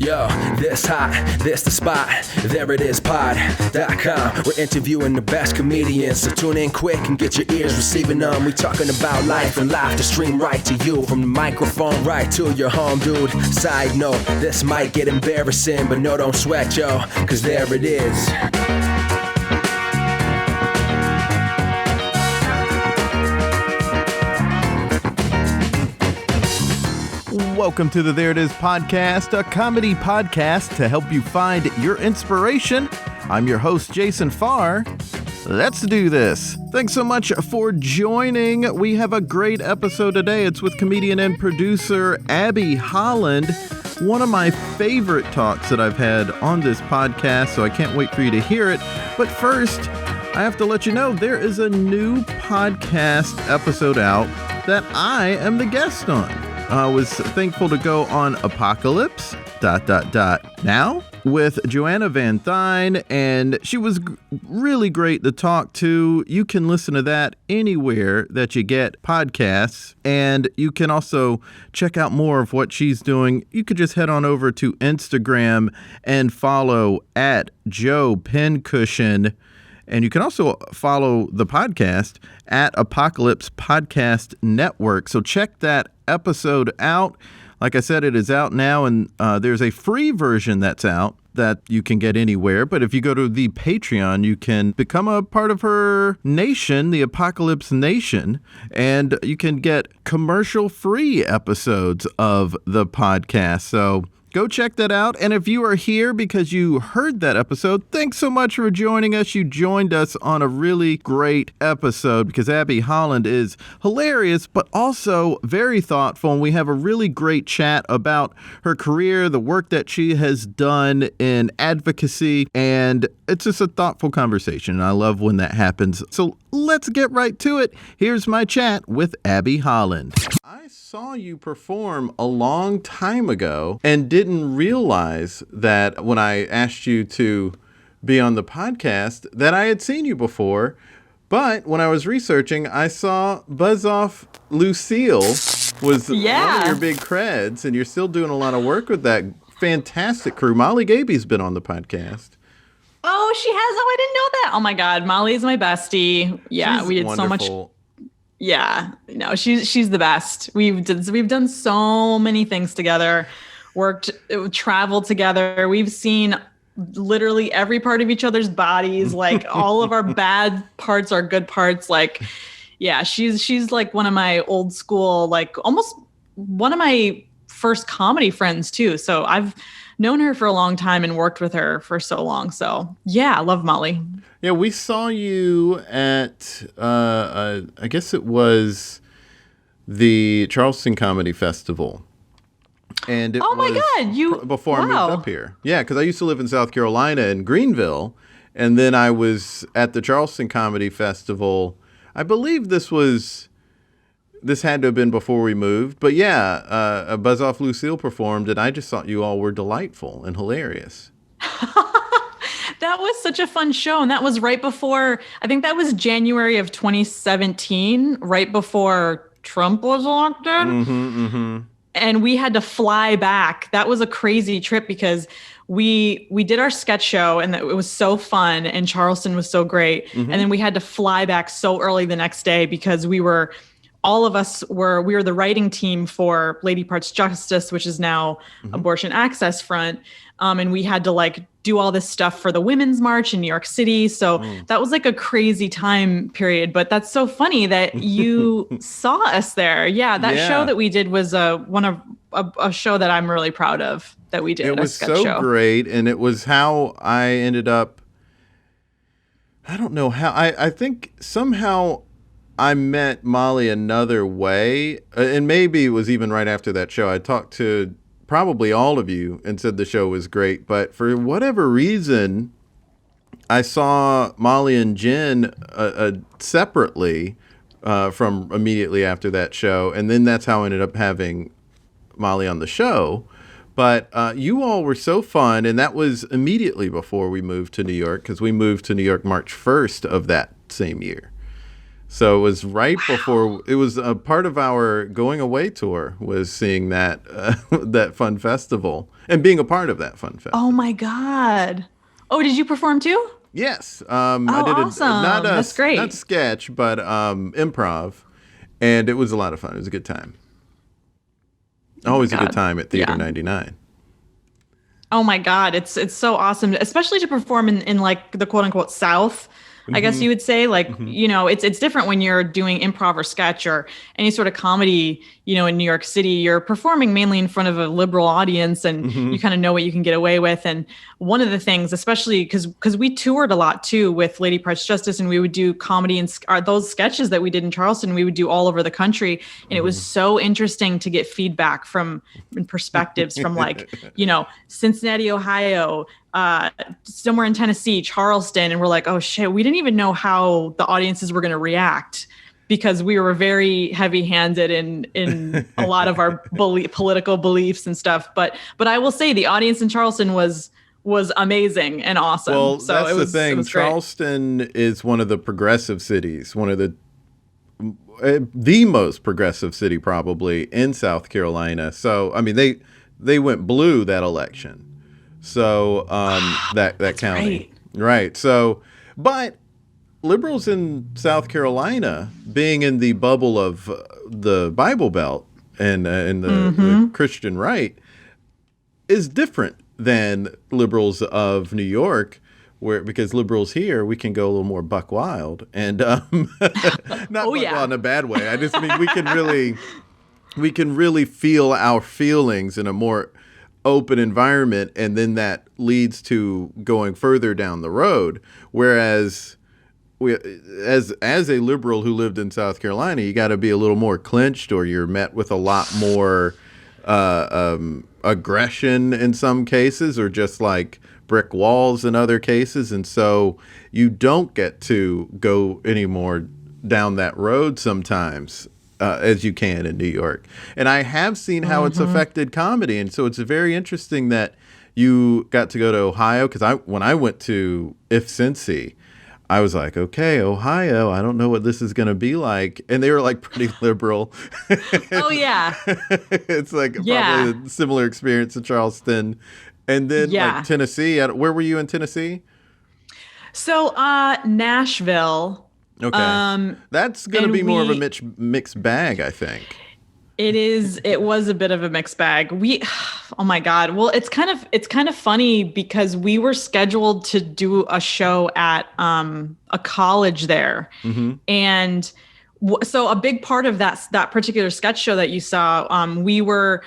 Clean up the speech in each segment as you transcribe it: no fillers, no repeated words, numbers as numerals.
Yo, this hot, this the spot, there it is, pod.com. We're interviewing the best comedians, so tune in quick and get your ears receiving them. We talking about life and life to stream right to you, from the microphone right to your home, dude. Side note, this might get embarrassing, but no, don't sweat, yo, cause there it is. Welcome to the There It Is podcast, a comedy podcast to help you find your inspiration. I'm your host, Jason Farr. Let's do this. Thanks so much for joining. We have a great episode today. It's with comedian and producer Abby Holland. One of my favorite talks that I've had on this podcast, so I can't wait for you to hear it. But first, I have to let you know there is a new podcast episode out that I am the guest on. I was thankful to go on Apocalypse, now, with Joanna Van Dyne, and she was really great to talk to. You can listen to that anywhere that you get podcasts, and you can also check out more of what she's doing. You could just head on over to Instagram and follow at Joe Pincushion. And you can also follow the podcast at Apocalypse Podcast Network. So check that episode out. Like I said, it is out now, and there's a free version that's out that you can get anywhere. But if you go to the Patreon, you can become a part of her nation, the Apocalypse Nation, and you can get commercial-free episodes of the podcast. So go check that out. And if you are here because you heard that episode, thanks so much for joining us. You joined us on a really great episode because Abby Holland is hilarious, but also very thoughtful. And we have a really great chat about her career, the work that she has done in advocacy. And it's just a thoughtful conversation. And I love when that happens. So let's get right to it. Here's my chat with Abby Holland. I saw you perform a long time ago and didn't realize that when I asked you to be on the podcast that I had seen you before. But when I was researching, I saw Buzz Off Lucille was one of your big creds, and you're still doing a lot of work with that fantastic crew. Molly Gaby's been on the podcast. Oh, she has? Oh, I didn't know that. Oh my God, Molly's my bestie. Yeah, She's we did wonderful. so much. Yeah, no, she's the best. We've done so many things together, traveled together. We've seen literally every part of each other's bodies. Like all of our bad parts are good parts. Like, yeah, she's like one of my old school, like almost one of my first comedy friends too. So I've known her for a long time and worked with her for so long. So yeah, I love Molly. Yeah, we saw you at, I guess it was the Charleston Comedy Festival. And it God, before I moved up here. Yeah, because I used to live in South Carolina in Greenville. And then I was at the Charleston Comedy Festival. I believe this had to have been before we moved. But yeah, Buzz Off Lucille performed, and I just thought you all were delightful and hilarious. That was such a fun show. And that was right before, I think that was January of 2017, right before Trump was elected. And we had to fly back. That was a crazy trip because we did our sketch show and it was so fun and Charleston was so great. And then we had to fly back so early the next day because we were the writing team for Lady Parts Justice, which is now Abortion Access Front. And we had to like do all this stuff for the Women's March in New York City. So that was like a crazy time period, but that's so funny that you saw us there. Yeah. That show that we did was a show that I'm really proud of that we did. It was so great. And it was how I ended up, I don't know how, I think somehow I met Molly another way. And maybe it was even right after that show. I talked to probably all of you and said the show was great, but for whatever reason, I saw Molly and Jen separately from immediately after that show, and then that's how I ended up having Molly on the show. But you all were so fun, and that was immediately before we moved to New York, because we moved to New York March 1st of that same year. So it was right before, it was a part of our going away tour was seeing that that fun festival and being a part of that fun festival. Oh my God. Oh, did you perform too? Yes. I did awesome. That's great. Not sketch, but improv. And it was a lot of fun. It was a good time. Always a good time at Theater 99. Oh my God. It's so awesome, especially to perform in like the quote unquote South. I guess you would say, like, you know, it's different when you're doing improv or sketch or any sort of comedy, you know, in New York City. You're performing mainly in front of a liberal audience and you kind of know what you can get away with. And one of the things, especially because we toured a lot too with Lady Price Justice, and we would do comedy and those sketches that we did in Charleston, we would do all over the country. And it was so interesting to get feedback from perspectives from like, you know, Cincinnati, Ohio, somewhere in Tennessee, Charleston, and we're like, oh shit, we didn't even know how the audiences were going to react because we were very heavy-handed in a lot of our political beliefs and stuff. But I will say the audience in Charleston was amazing and awesome. Well, so that's it was, the thing. it was Charleston is one of the progressive cities, one of the most progressive city probably in South Carolina. So I mean, they went blue that election. So that county, right? So, but liberals in South Carolina, being in the bubble of the Bible Belt and the Christian right, is different than liberals of New York, because liberals here we can go a little more buck wild and not buck wild in a bad way. I just mean we can really feel our feelings in a more open environment, and then that leads to going further down the road. Whereas as a liberal who lived in South Carolina, you got to be a little more clenched, or you're met with a lot more aggression in some cases, or just like brick walls in other cases. And so you don't get to go anymore down that road sometimes. As you can in New York. And I have seen how it's affected comedy. And so it's very interesting that you got to go to Ohio, because when I went to Cincy, I was like, okay, Ohio, I don't know what this is going to be like. And they were like pretty liberal. Oh, yeah. It's like probably a similar experience in Charleston. And then like Tennessee, where were you in Tennessee? So Nashville. Okay. That's going to be more of a mixed bag, I think. It was a bit of a mixed bag. Oh my God. Well, it's kind of funny because we were scheduled to do a show at a college there. And so a big part of that particular sketch show that you saw, we were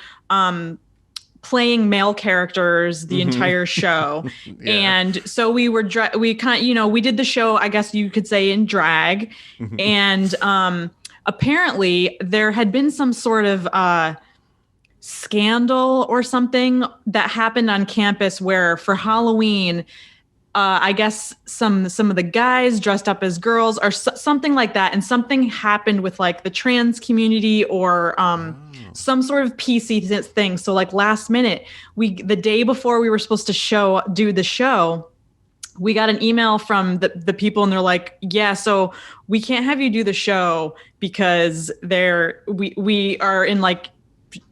playing male characters the entire show. And so we were we did the show, I guess you could say, in drag. And apparently there had been some sort of scandal or something that happened on campus where for Halloween, I guess some of the guys dressed up as girls or something like that. And something happened with like the trans community or some sort of PC thing. So like last minute, the day before we were supposed to do the show, we got an email from the people, and they're like, yeah, so we can't have you do the show because we are in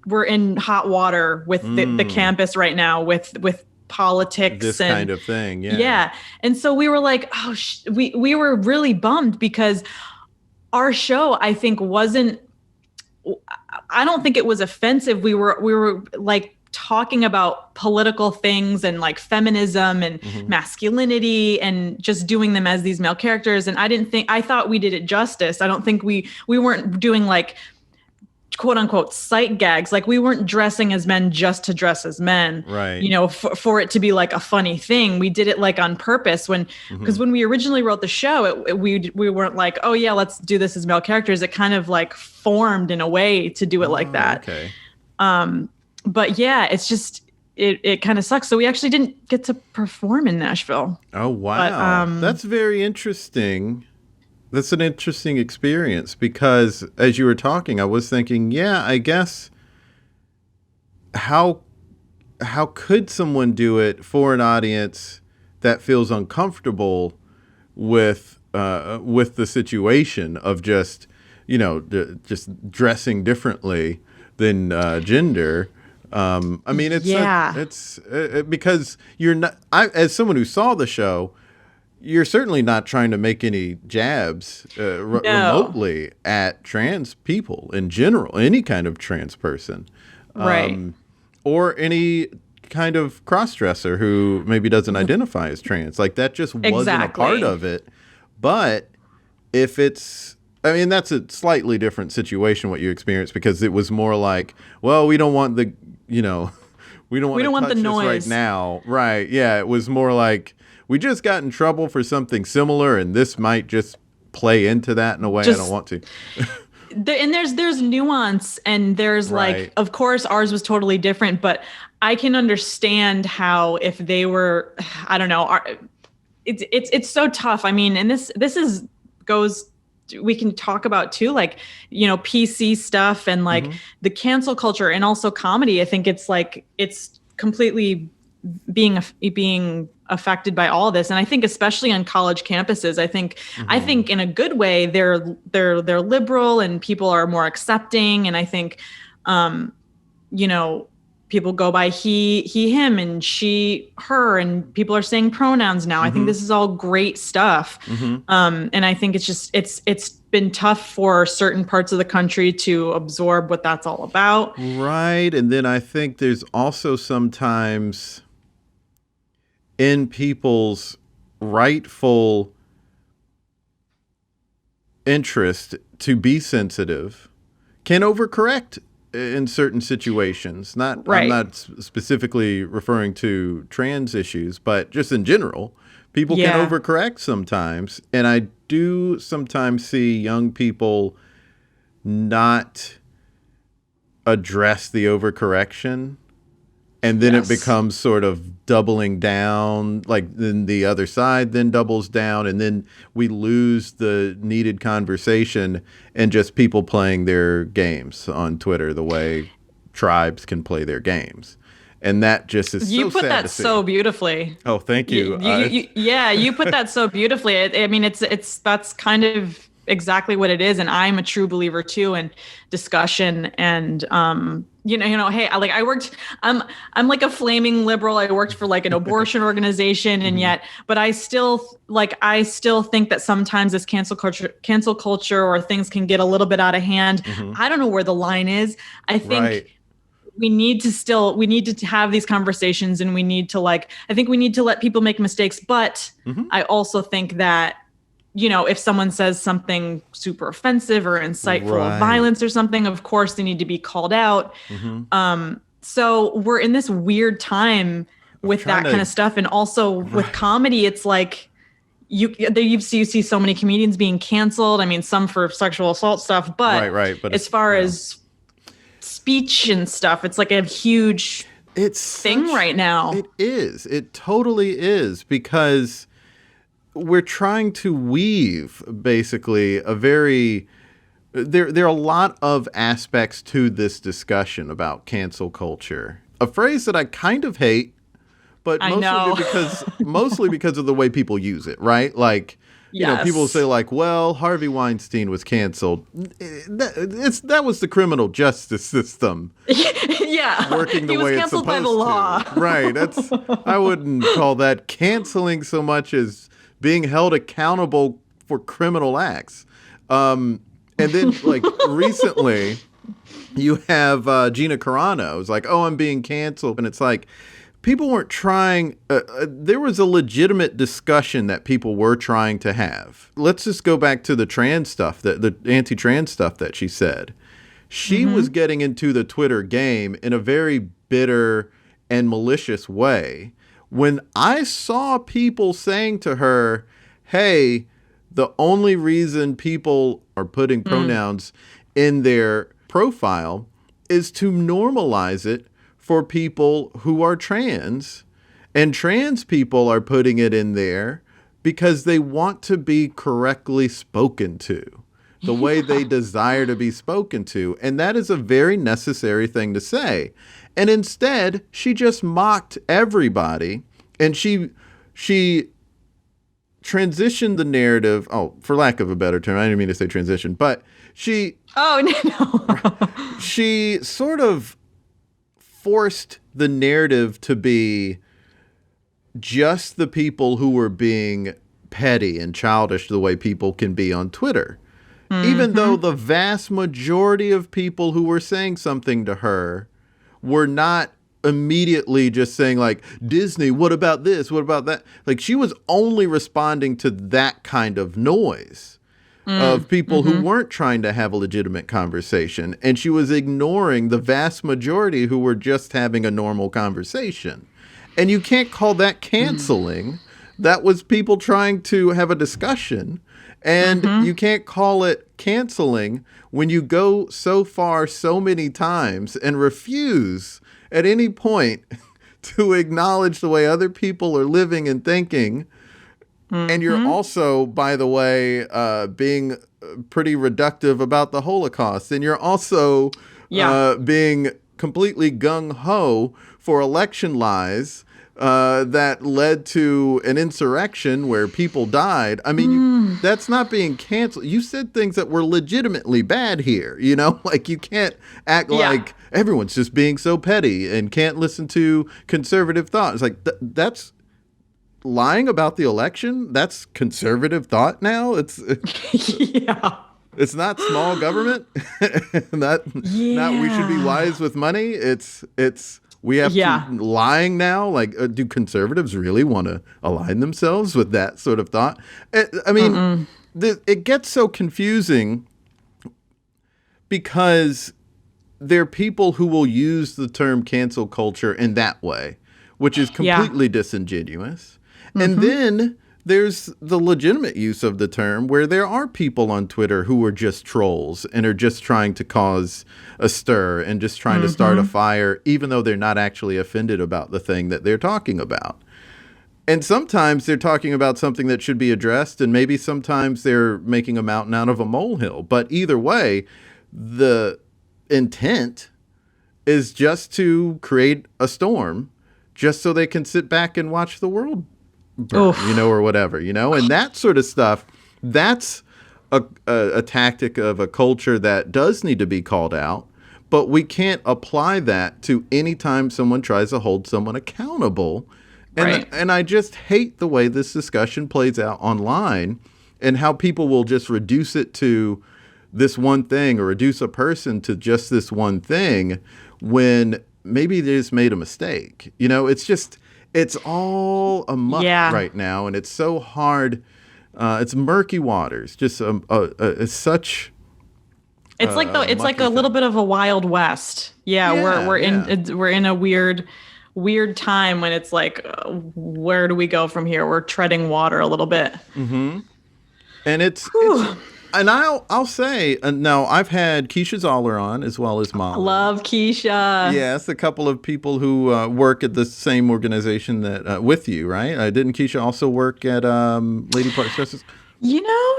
we're in hot water with the campus right now with politics, this and kind of thing. Yeah. And so we were like, oh, we were really bummed because our show, I think, I don't think it was offensive. We were like talking about political things and like feminism and masculinity and just doing them as these male characters. And I thought we did it justice. I don't think we weren't doing like quote unquote sight gags. Like we weren't dressing as men just to dress as men, right? You know, for it to be like a funny thing. We did it like on purpose because when we originally wrote the show, we weren't like, oh yeah, let's do this as male characters. It kind of like formed in a way to do it like that. Okay. But yeah, it's just, it kind of sucks. So we actually didn't get to perform in Nashville. Oh, wow. But, that's very interesting. That's an interesting experience because as you were talking, I was thinking, yeah, I guess how could someone do it for an audience that feels uncomfortable with with the situation of just, just dressing differently than gender. I mean, it's because you're not, as someone who saw the show, you're certainly not trying to make any jabs remotely at trans people in general, any kind of trans person. Right. Or any kind of cross-dresser who maybe doesn't identify as trans. Like, that just wasn't a part of it. But if it's, I mean, that's a slightly different situation, what you experienced, because it was more like, well, we don't want the, we don't want the noise right now. Right. Yeah. It was more like, we just got in trouble for something similar, and this might just play into that in a way I don't want to. And there's nuance, and there's like, of course, ours was totally different, but I can understand how if they were, I don't know, it's so tough. I mean, and this goes. We can talk about too, like, PC stuff and like the cancel culture, and also comedy. I think it's like it's completely being affected by all this, and I think especially on college campuses, I think in a good way they're liberal and people are more accepting, and I think people go by he, him, and she, her, and people are saying pronouns now. I think this is all great stuff, and I think it's been tough for certain parts of the country to absorb what that's all about. Right, and then I think there's also sometimes in people's rightful interest to be sensitive can overcorrect in certain situations. I'm not specifically referring to trans issues, but just in general, people can overcorrect sometimes. And I do sometimes see young people not address the overcorrection. And then it becomes sort of doubling down, like then the other side then doubles down, and then we lose the needed conversation and just people playing their games on Twitter the way tribes can play their games. And that just is so sad to see. You put that so beautifully. Oh, thank you. You put that so beautifully. I mean, that's kind of exactly what it is. And I'm a true believer too in discussion and, hey, I'm like a flaming liberal. I worked for like an abortion organization, and but I still think that sometimes this cancel culture or things can get a little bit out of hand. I don't know where the line is. I think we need to have these conversations, and we need to I think we need to let people make mistakes. But I also think that, if someone says something super offensive or insightful of violence or something, of course they need to be called out. So we're in this weird time with that kind of stuff. And also with comedy, it's like you see so many comedians being canceled. I mean, some for sexual assault stuff, but, but as far as speech and stuff, it's like a huge thing right now. It is. It totally is, because we're trying to weave basically there are a lot of aspects to this discussion about cancel culture. A phrase that I kind of hate, but mostly because of the way people use it, right? Like, people say like, well, Harvey Weinstein was canceled. That was the criminal justice system. Working the way it's supposed to. He was canceled by the law. Right. I wouldn't call that canceling so much as being held accountable for criminal acts. And then, like, recently, you have Gina Carano. It was like, oh, I'm being canceled. And it's like, people weren't trying. There was a legitimate discussion that people were trying to have. Let's just go back to the trans stuff, the anti-trans stuff that she said. She was getting into the Twitter game in a very bitter and malicious way. When I saw people saying to her, hey, the only reason people are putting pronouns in their profile is to normalize it for people who are trans, and trans people are putting it in there because they want to be correctly spoken to, the way they desire to be spoken to. And that is a very necessary thing to say. And instead, she just mocked everybody. And she transitioned the narrative. Oh, for lack of a better term, I didn't mean to say transition, but she she sort of forced the narrative to be just the people who were being petty and childish the way people can be on Twitter. Even though the vast majority of people who were saying something to her were not immediately just saying like, Disney, what about this? What about that? Like, she was only responding to that kind of noise of people who weren't trying to have a legitimate conversation. And she was ignoring the vast majority who were just having a normal conversation. And you can't call that canceling. That was people trying to have a discussion. And you can't call it canceling when you go so far so many times and refuse at any point to acknowledge the way other people are living and thinking. And you're also, by the way, being pretty reductive about the Holocaust. And you're also being completely gung-ho for election lies that led to an insurrection where people died. I mean, that's not being canceled. You said things that were legitimately bad here, you know? Like, you can't act like everyone's just being so petty and can't listen to conservative thought. It's like, that's lying about the election? That's conservative thought now? It's It's not small government. Not we should be wise with money. It's we have to lying now. Like, do conservatives really want to align themselves with that sort of thought? I mean, it gets so confusing because there are people who will use the term cancel culture in that way, which is completely disingenuous. And then there's the legitimate use of the term where there are people on Twitter who are just trolls and are just trying to cause a stir and just trying to start a fire, even though they're not actually offended about the thing that they're talking about. And sometimes they're talking about something that should be addressed, and maybe sometimes they're making a mountain out of a molehill. But either way, the intent is just to create a storm just so they can sit back and watch the world burn, you know, or whatever, you know, and that sort of stuff. That's a tactic of a culture that does need to be called out, but we can't apply that to any time someone tries to hold someone accountable. And I just hate the way this discussion plays out online and how people will just reduce it to this one thing or reduce a person to just this one thing when maybe they just made a mistake. You know, it's all amuck right now, and it's so hard. It's murky waters. Just it's such. It's like a little bit of a Wild West. We're in a weird time when it's like, where do we go from here? We're treading water a little bit. And it's and I'll say, now I've had Keisha Zoller on as well as Molly. Love Keisha. Yes, a couple of people who work at the same organization that with you, right? Didn't Keisha also work at Lady Parks Justice? You know,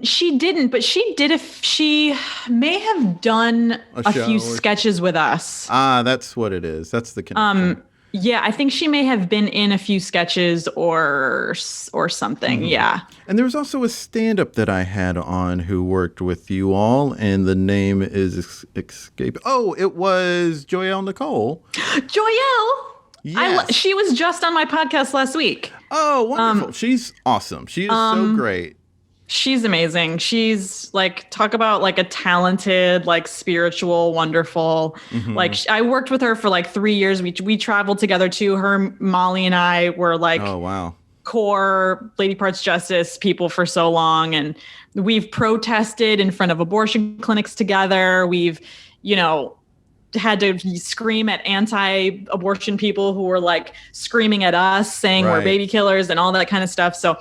she didn't, but she did. She may have done a few sketches with us. That's what it is. That's the connection. Yeah, I think she may have been in a few sketches or something. Yeah. And there was also a stand-up that I had on who worked with you all, and the name is escape. Oh, it was Joyelle Nicole. Joyelle. Yes. She was just on my podcast last week. Oh, wonderful. She's awesome. She is so great. She's amazing. She's like, talk about like a talented, like spiritual, wonderful, like I worked with her for like 3 years. We traveled together too. Her, Molly and I were like, oh, wow, core Lady Parts Justice people for so long. And we've protested in front of abortion clinics together. We've, you know, had to scream at anti-abortion people who were like screaming at us saying we're baby killers and all that kind of stuff. So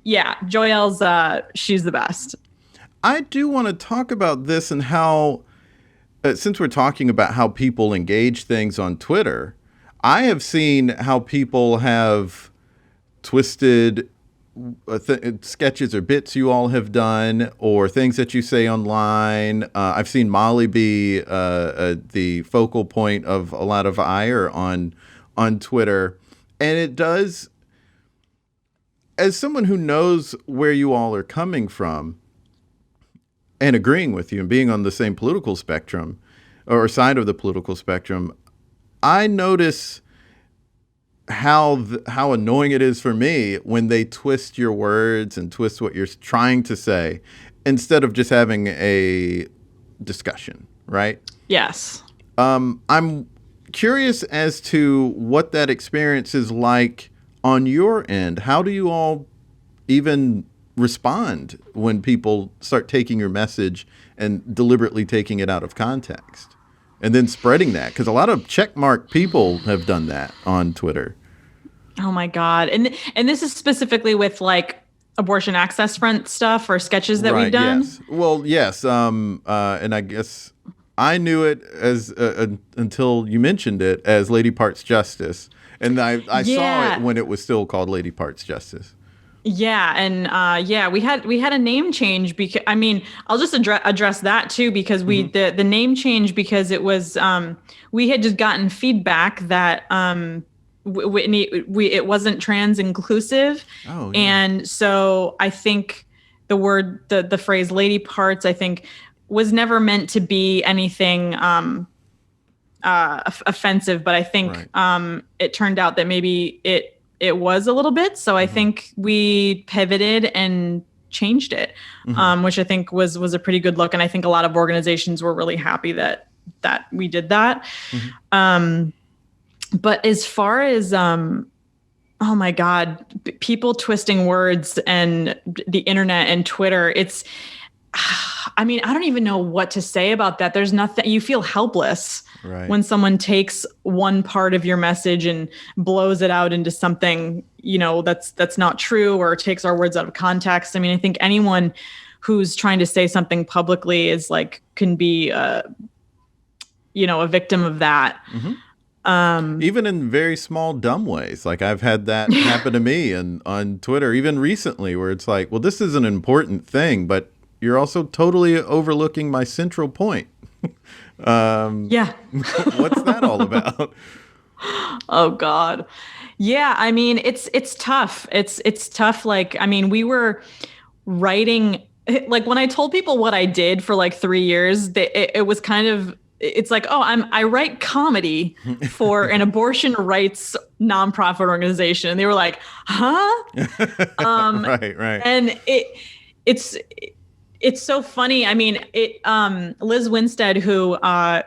yeah, Joyelle's, she's the best. I do want to talk about this and how, since we're talking about how people engage things on Twitter, I have seen how people have twisted sketches or bits you all have done or things that you say online. I've seen Molly be the focal point of a lot of ire on Twitter. And it does... as someone who knows where you all are coming from and agreeing with you and being on the same political spectrum or side of the political spectrum, I notice how annoying it is for me when they twist your words and twist what you're trying to say instead of just having a discussion, right? Yes. I'm curious as to what that experience is like on your end. How do you all even respond when people start taking your message and deliberately taking it out of context and then spreading that? Because a lot of checkmark people have done that on Twitter. Oh my God. And this is specifically with like abortion access front stuff or sketches that we've done. Yes. Well, yes. And I guess I knew it as until you mentioned it as Lady Parts Justice. And I saw it when it was still called Lady Parts Justice. Yeah, and we had a name change because I'll just address that too because the name change because it was we had just gotten feedback that it wasn't trans inclusive. Oh, yeah. And so I think the phrase lady parts I think was never meant to be anything offensive, but I think it turned out that maybe it was a little bit. So I think we pivoted and changed it, which I think was a pretty good look. And I think a lot of organizations were really happy that we did that. But as far as, oh my God, people twisting words and the internet and Twitter, I don't even know what to say about that. There's nothing, you feel helpless when someone takes one part of your message and blows it out into something, that's not true or takes our words out of context. I think anyone who's trying to say something publicly can be, a victim of that. Even in very small, dumb ways. Like I've had that happen to me on Twitter, even recently, where it's like, well, this is an important thing, but you're also totally overlooking my central point. Yeah. What's that all about? Oh God. Yeah. It's tough. It's tough. We were writing, when I told people what I did for 3 years, it was kind of, it's like, oh, I write comedy for an abortion rights nonprofit organization. And they were like, huh? Right. And it's so funny. Liz Winstead, who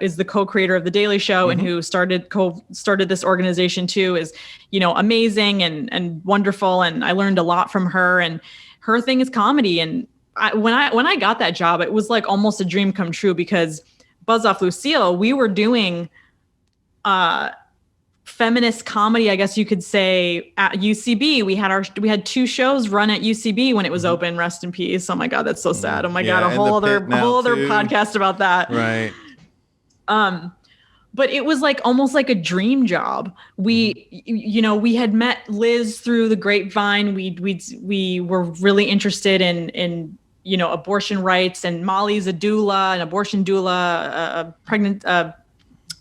is the co-creator of The Daily Show and who started this organization too, is, amazing and wonderful. And I learned a lot from her, and her thing is comedy. And when I got that job, it was almost a dream come true because Buzz Off Lucille, we were doing feminist comedy, I guess you could say, at UCB. We had 2 shows run at UCB when it was open. Rest in peace. Oh my God, that's so sad. Oh my God, a whole other podcast about that. Right. But it was almost like a dream job. We had met Liz through the grapevine. We were really interested in abortion rights, and Molly's a doula, an abortion doula, a pregnant,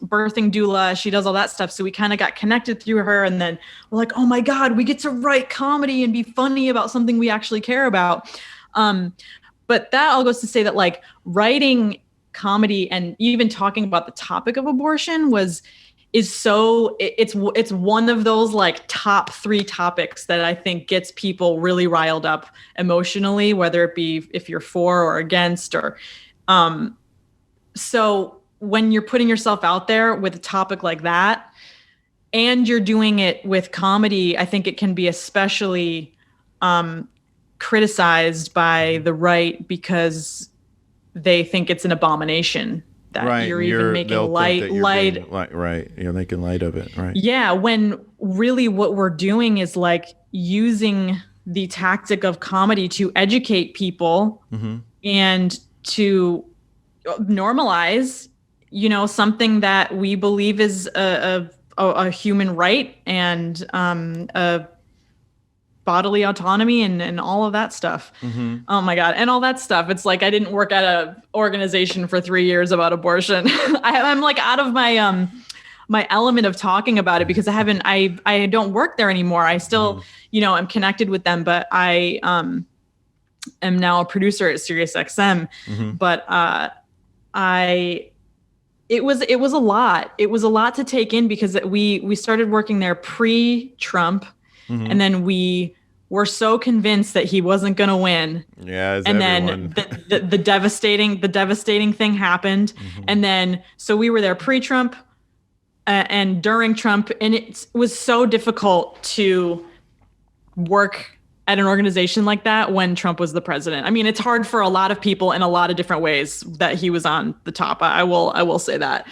birthing doula. She does all that stuff. So we kind of got connected through her, and then we're like, oh my God, we get to write comedy and be funny about something we actually care about. But that all goes to say that writing comedy and even talking about the topic of abortion it's one of those top 3 topics that I think gets people really riled up emotionally, whether it be if you're for or against or, so when you're putting yourself out there with a topic like that and you're doing it with comedy, I think it can be especially, criticized by the right because they think it's an abomination. That you're even making light. Right. You're making light of it. Right. Yeah. When really what we're doing is using the tactic of comedy to educate people and to normalize, something that we believe is a human right and a bodily autonomy and all of that stuff. Oh my God. And all that stuff. It's I didn't work at an organization for 3 years about abortion. I'm out of my, my element of talking about it because I don't work there anymore. I still, I'm connected with them, but I am now a producer at SiriusXM. But it was a lot. It was a lot to take in because we started working there pre-Trump, and then we were so convinced that he wasn't going to win. Yeah, and everyone. then the devastating thing happened, and then so we were there pre-Trump and during Trump, and it was so difficult to work at an organization like that when Trump was the president. I mean, it's hard for a lot of people in a lot of different ways that he was on the top. I will say that.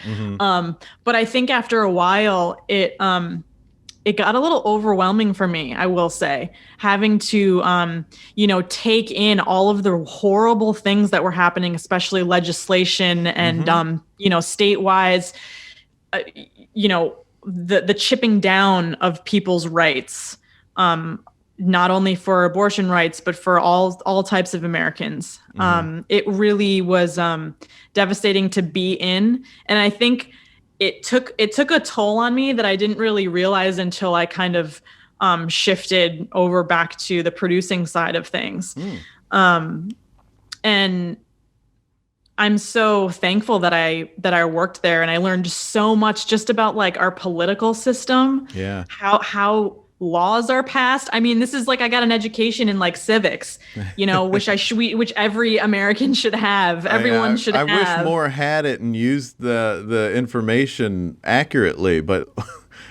But I think after a while, it got a little overwhelming for me, I will say, having to, take in all of the horrible things that were happening, especially legislation and, state-wise, the chipping down of people's rights, not only for abortion rights, but for all types of Americans. It really was devastating to be in. And I think it took a toll on me that I didn't really realize until I kind of shifted over back to the producing side of things. And I'm so thankful that I worked there, and I learned so much just about like our political system, how laws are passed. I mean, this is like I got an education in like civics, which every American should have. Everyone should have. I wish more had it and used the information accurately, but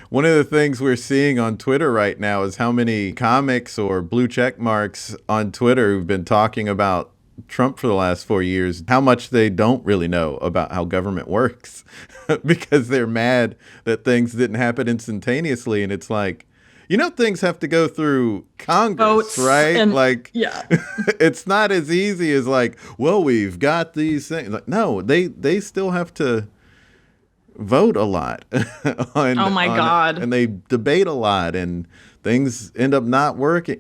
one of the things we're seeing on Twitter right now is how many comics or blue check marks on Twitter who've been talking about Trump for the last 4 years, how much they don't really know about how government works because they're mad that things didn't happen instantaneously. And it's like, things have to go through Congress, votes, right? And, it's not as easy as like, well, we've got these things. Like, no, they still have to vote a lot. Oh my God. And they debate a lot and things end up not working.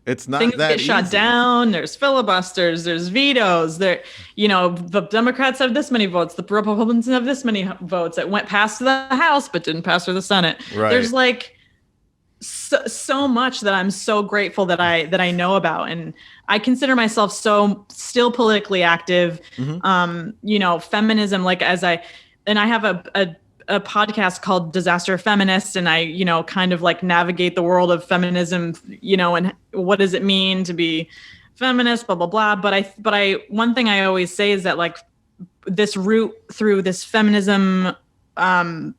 It's not things that get shut easy. down. There's filibusters. There's vetoes. The Democrats have this many votes. The Republicans have this many votes. It went past the House, but didn't pass through the Senate. Right. There's like so much that I'm so grateful that I know about, and I consider myself still politically active. Feminism, and I have a podcast called Disaster Feminist, and I, kind of like navigate the world of feminism, and what does it mean to be feminist, blah, blah, blah. But I one thing I always say is that like this route through this feminism, abortion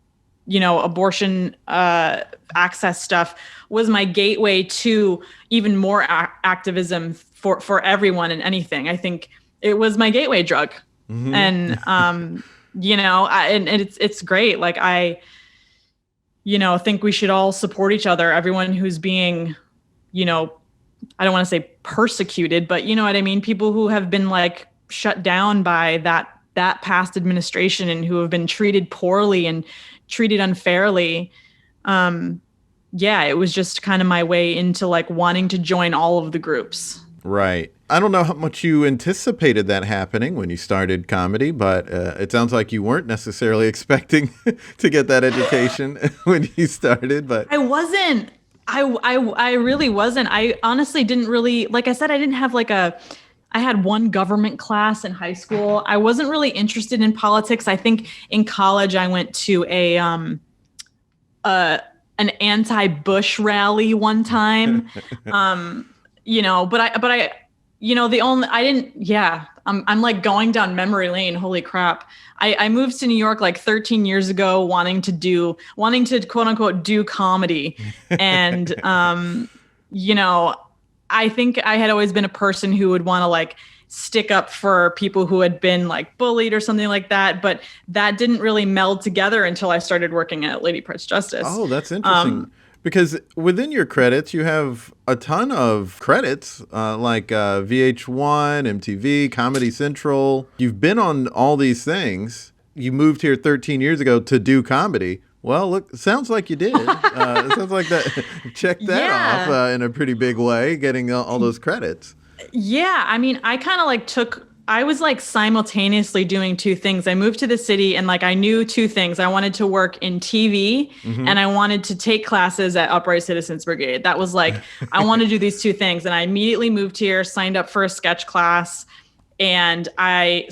access stuff was my gateway to even more activism for everyone and anything. I think it was my gateway drug. And, and it's great. Like I think we should all support each other. Everyone who's being, I don't want to say persecuted, but you know what I mean? People who have been like shut down by that past administration and who have been treated poorly and treated unfairly. It was just kind of my way into like wanting to join all of the groups. Right. I don't know how much you anticipated that happening when you started comedy, but it sounds like you weren't necessarily expecting to get that education when you started. But I wasn't. I really wasn't. I honestly didn't really, like I said, I didn't have I had one government class in high school. I wasn't really interested in politics. I think in college I went to an anti-Bush rally one time. I'm like going down memory lane. Holy crap. I moved to New York like 13 years ago, wanting to quote unquote do comedy. And, I think I had always been a person who would want to like stick up for people who had been like bullied or something like that. But that didn't really meld together until I started working at Lady Press Justice. Oh, that's interesting. Because within your credits, you have a ton of credits like VH1, MTV, Comedy Central. You've been on all these things. You moved here 13 years ago to do comedy. Well, look, sounds like you did. It sounds like that. Check that off in a pretty big way, getting all those credits. Yeah, I mean, I kind of like took I was like simultaneously doing two things. I moved to the city and like I knew two things. I wanted to work in TV and I wanted to take classes at Upright Citizens Brigade. That was like, I want to do these two things. And I immediately moved here, signed up for a sketch class, and I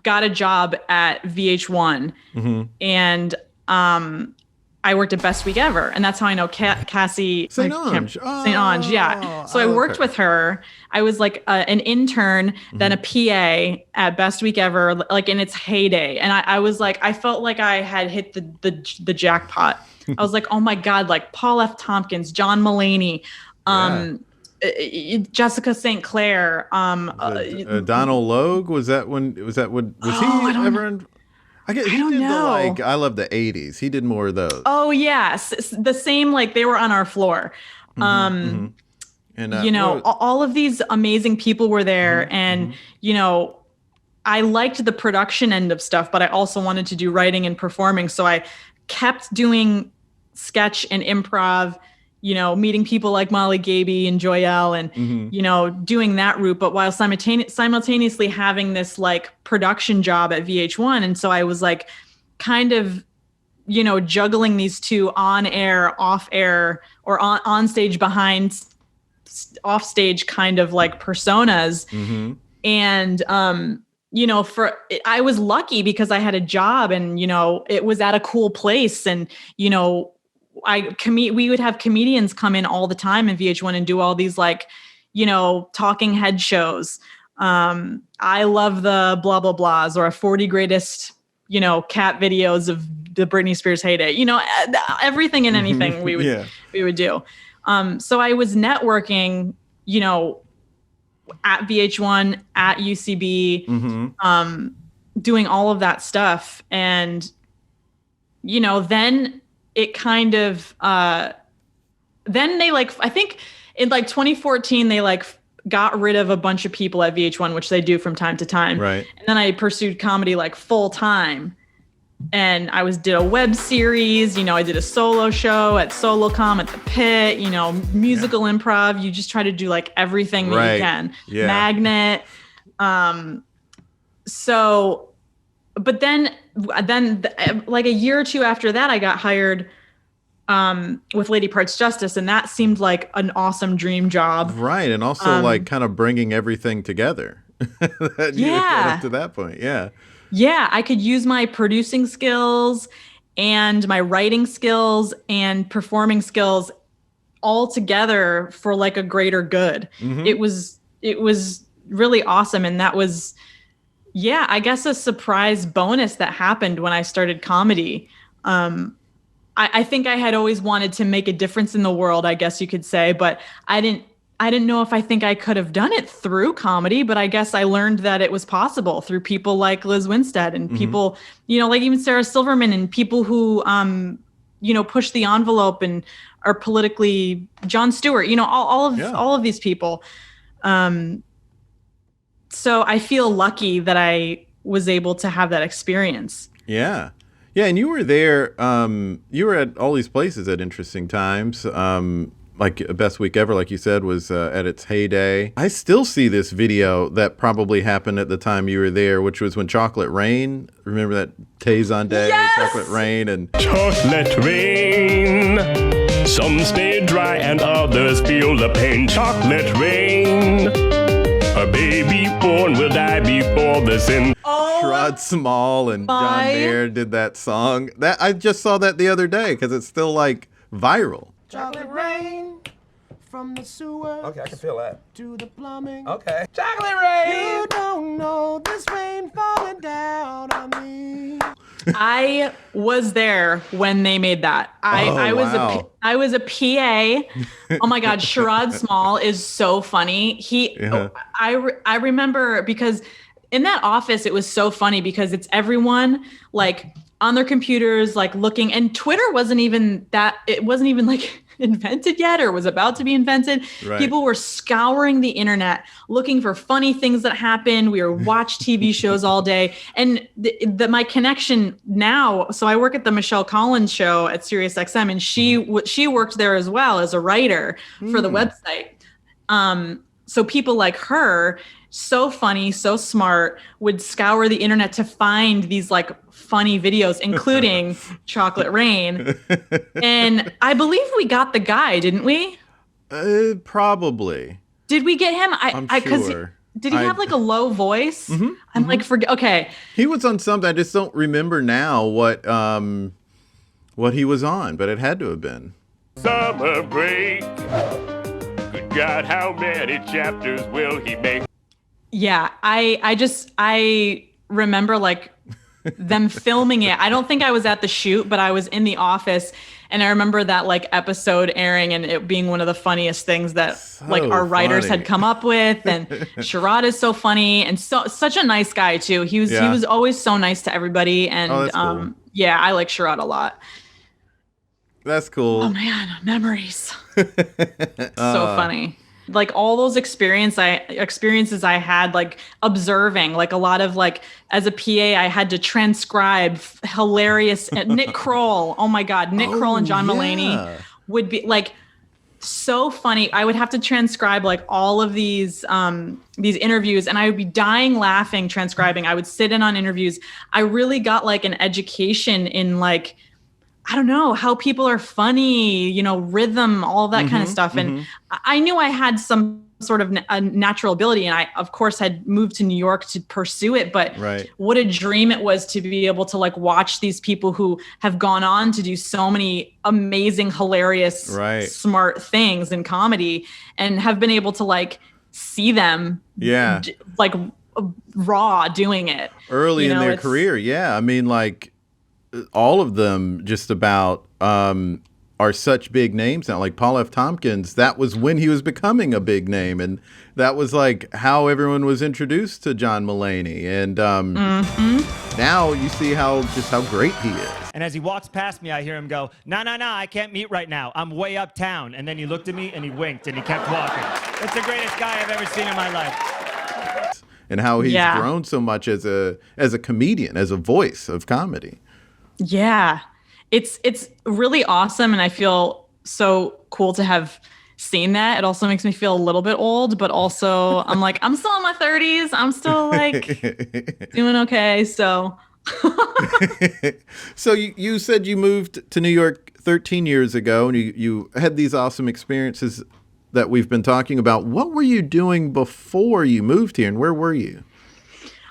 got a job at VH1 and I worked at Best Week Ever, and that's how I know Cassie St. Ange. St. Ange, yeah. So I worked with her. I was like an intern, then a PA at Best Week Ever, like in its heyday. And I was like, I felt like I had hit the jackpot. I was like, oh my God, like Paul F. Tompkins, John Mulaney, Jessica St. Clair, Donald Logue. Was he ever in? I don't know. I love the 80s. He did more of those. Oh, yes. The same, like they were on our floor. And, all of these amazing people were there. And, I liked the production end of stuff, but I also wanted to do writing and performing. So I kept doing sketch and improv, meeting people like Molly Gaby and Joyelle and, doing that route, but while simultaneously having this like production job at VH1. And so I was like kind of, juggling these two on air, off air, or on stage, behind, off stage kind of like personas. And, I was lucky because I had a job and, it was at a cool place and, we would have comedians come in all the time in VH1 and do all these like, talking head shows. I love the blah, blah, blahs or 40 greatest, cat videos of the Britney Spears heyday, everything and anything we would do. So I was networking, at VH1, at UCB, doing all of that stuff. And, then it kind of, then they like, I think in like 2014, they like got rid of a bunch of people at VH1, which they do from time to time. Right. And then I pursued comedy like full time. And I did a web series, I did a solo show at SoloCom at the Pit, musical improv. You just try to do like everything that you can. Yeah. Magnet. But then like a year or two after that, I got hired with Lady Parts Justice, and that seemed like an awesome dream job. Right, and also like kind of bringing everything together. That you had up to that point, yeah. Yeah, I could use my producing skills and my writing skills and performing skills all together for like a greater good. It was really awesome, and that was, I guess a surprise bonus that happened when I started comedy. I think I had always wanted to make a difference in the world, I guess you could say, but I didn't know if I think I could have done it through comedy, but I guess I learned that it was possible through people like Liz Winstead and people, like even Sarah Silverman and people who, push the envelope and are politically, Jon Stewart, all of these people. So I feel lucky that I was able to have that experience. Yeah. Yeah, and you were there, you were at all these places at interesting times. Like Best Week Ever, like you said, was at its heyday. I still see this video that probably happened at the time you were there, which was when Chocolate Rain, remember that Tazon Day? Yes! Chocolate Rain and... Chocolate rain, some stay dry and others feel the pain. Chocolate rain, a baby born will die before the sin. Sherrod Small and John Mayer did that song. That I just saw that the other day because it's still like viral. Chocolate rain from the sewer. Okay, I can feel that. To the plumbing. Okay. Chocolate rain! You don't know this rain falling down on me. I was there when they made that. I was a PA. Oh my God, Sherrod Small is so funny. I remember because in that office, it was so funny because it's everyone like on their computers, like looking, and Twitter wasn't even like invented yet or was about to be invented. Right. People were scouring the internet, looking for funny things that happened. We were watch TV shows all day. And my connection now, so I work at the Michelle Collins show at SiriusXM, and she worked there as well as a writer for the website. So people like her so funny, so smart, would scour the internet to find these like funny videos, including Chocolate Rain. And I believe we got the guy, didn't we? Probably. Did we get him? I'm sure. Did he have like a low voice? I'm like, okay. He was on something. I just don't remember now what he was on, but it had to have been. Summer break. Good God, how many chapters will he make? Yeah, I remember like them filming it. I don't think I was at the shoot, but I was in the office, and I remember that like episode airing and it being one of the funniest things that like our writers had come up with. And Sherrod is so funny and such a nice guy too. He was always so nice to everybody. And cool. Yeah, I like Sherrod a lot. That's cool. Oh man, memories. So funny. Like all those experiences I had, like observing, like a lot of like as a PA, I had to transcribe hilarious Nick Kroll. Oh my God, Nick Kroll and John Mulaney would be like so funny. I would have to transcribe like all of these interviews, and I would be dying laughing transcribing. I would sit in on interviews. I really got like an education in like, I don't know, how people are funny, you know, rhythm, all that kind of stuff. And I knew I had some sort of a natural ability, and I, of course, had moved to New York to pursue it. But what a dream it was to be able to like watch these people who have gone on to do so many amazing, hilarious, smart things in comedy, and have been able to like see them like raw doing it early in their career. Yeah. I mean, like, all of them just about are such big names now. Like Paul F. Tompkins, that was when he was becoming a big name, and that was like how everyone was introduced to John Mulaney. And now you see how great he is. And as he walks past me, I hear him go, "No, I can't meet right now. I'm way uptown." And then he looked at me and he winked and he kept walking. It's the greatest guy I've ever seen in my life. And how he's grown so much as a comedian, as a voice of comedy. Yeah, it's really awesome. And I feel so cool to have seen that. It also makes me feel a little bit old, but also I'm like, I'm still in my 30s. I'm still like doing okay. So. So you said you moved to New York 13 years ago, and you had these awesome experiences that we've been talking about. What were you doing before you moved here, and where were you?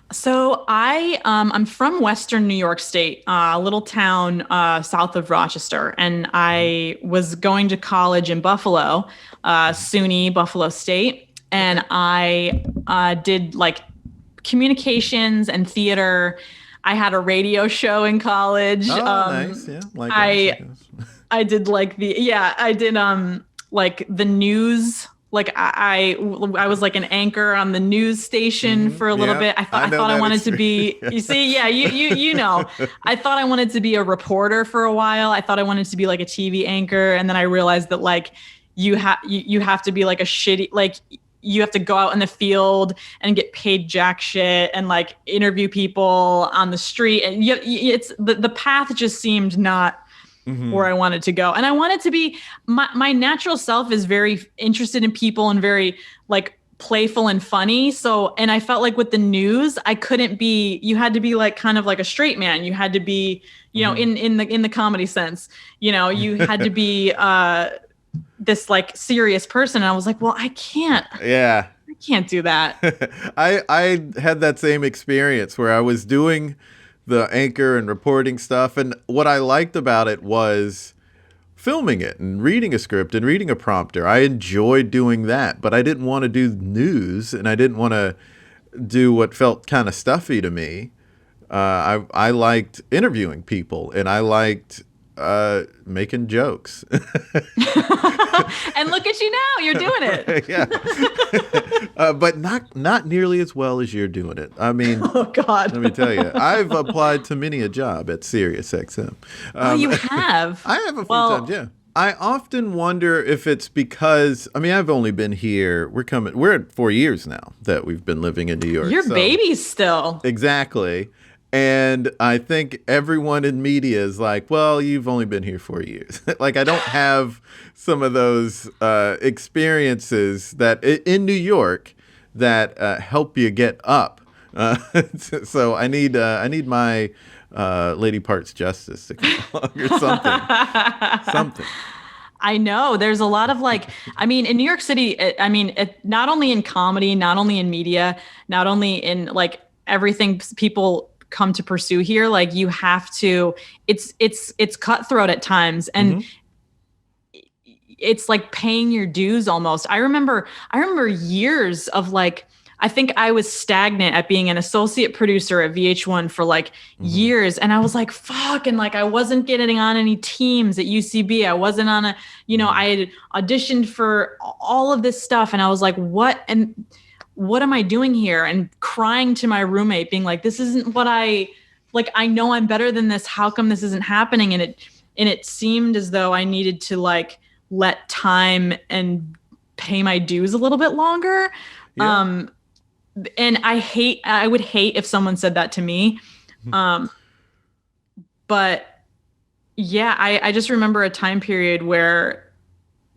So I'm from Western New York State, a little town south of Rochester, and I was going to college in Buffalo, SUNY Buffalo State, and I did like communications and theater. I had a radio show in college. Oh, nice, yeah. I did like like the news. Like I was like an anchor on the news station for a little bit. I thought I wanted to be, you see, you know, I thought I wanted to be a reporter for a while. I thought I wanted to be like a TV anchor. And then I realized that like you have to be like a shitty, like you have to go out in the field and get paid jack shit and like interview people on the street. And it's the path just seemed not where I wanted to go. And I wanted to be, my natural self is very interested in people and very like playful and funny. So, and I felt like with the news, I couldn't be, you had to be like kind of like a straight man. You had to be, you know, in the comedy sense, you know, you had to be this like serious person. And I was like, well, I can't do that. I had that same experience where I was doing the anchor and reporting stuff. And what I liked about it was filming it and reading a script and reading a prompter. I enjoyed doing that, but I didn't want to do news, and I didn't want to do what felt kind of stuffy to me. I liked interviewing people, and I liked making jokes. And look at you now, you're doing it. Yeah. But not nearly as well as you're doing it. I mean, oh God, let me tell you, I've applied to many a job at SiriusXM. Oh, you have? I have a few times, yeah. I often wonder if it's because, I mean, I've only been here, we're at 4 years now that we've been living in New York. You're babies still. Exactly. And I think everyone in media is like, well, you've only been here 4 years. Like, I don't have some of those experiences that in New York that help you get up. So I need my Lady Parts Justice to come along or something. I know there's a lot of in New York City, not only in comedy, not only in media, not only in like everything people come to pursue here, like you have to, it's cutthroat at times. And it's like paying your dues almost. I remember years of like, I think I was stagnant at being an associate producer at VH1 for like years. And I was like, fuck. And like, I wasn't getting on any teams at UCB. I wasn't on I had auditioned for all of this stuff. And I was like, what am I doing here? And crying to my roommate being like, this isn't what I know I'm better than this. How come this isn't happening? And it seemed as though I needed to like let time and pay my dues a little bit longer. Yeah. And I would hate if someone said that to me. But yeah, I just remember a time period where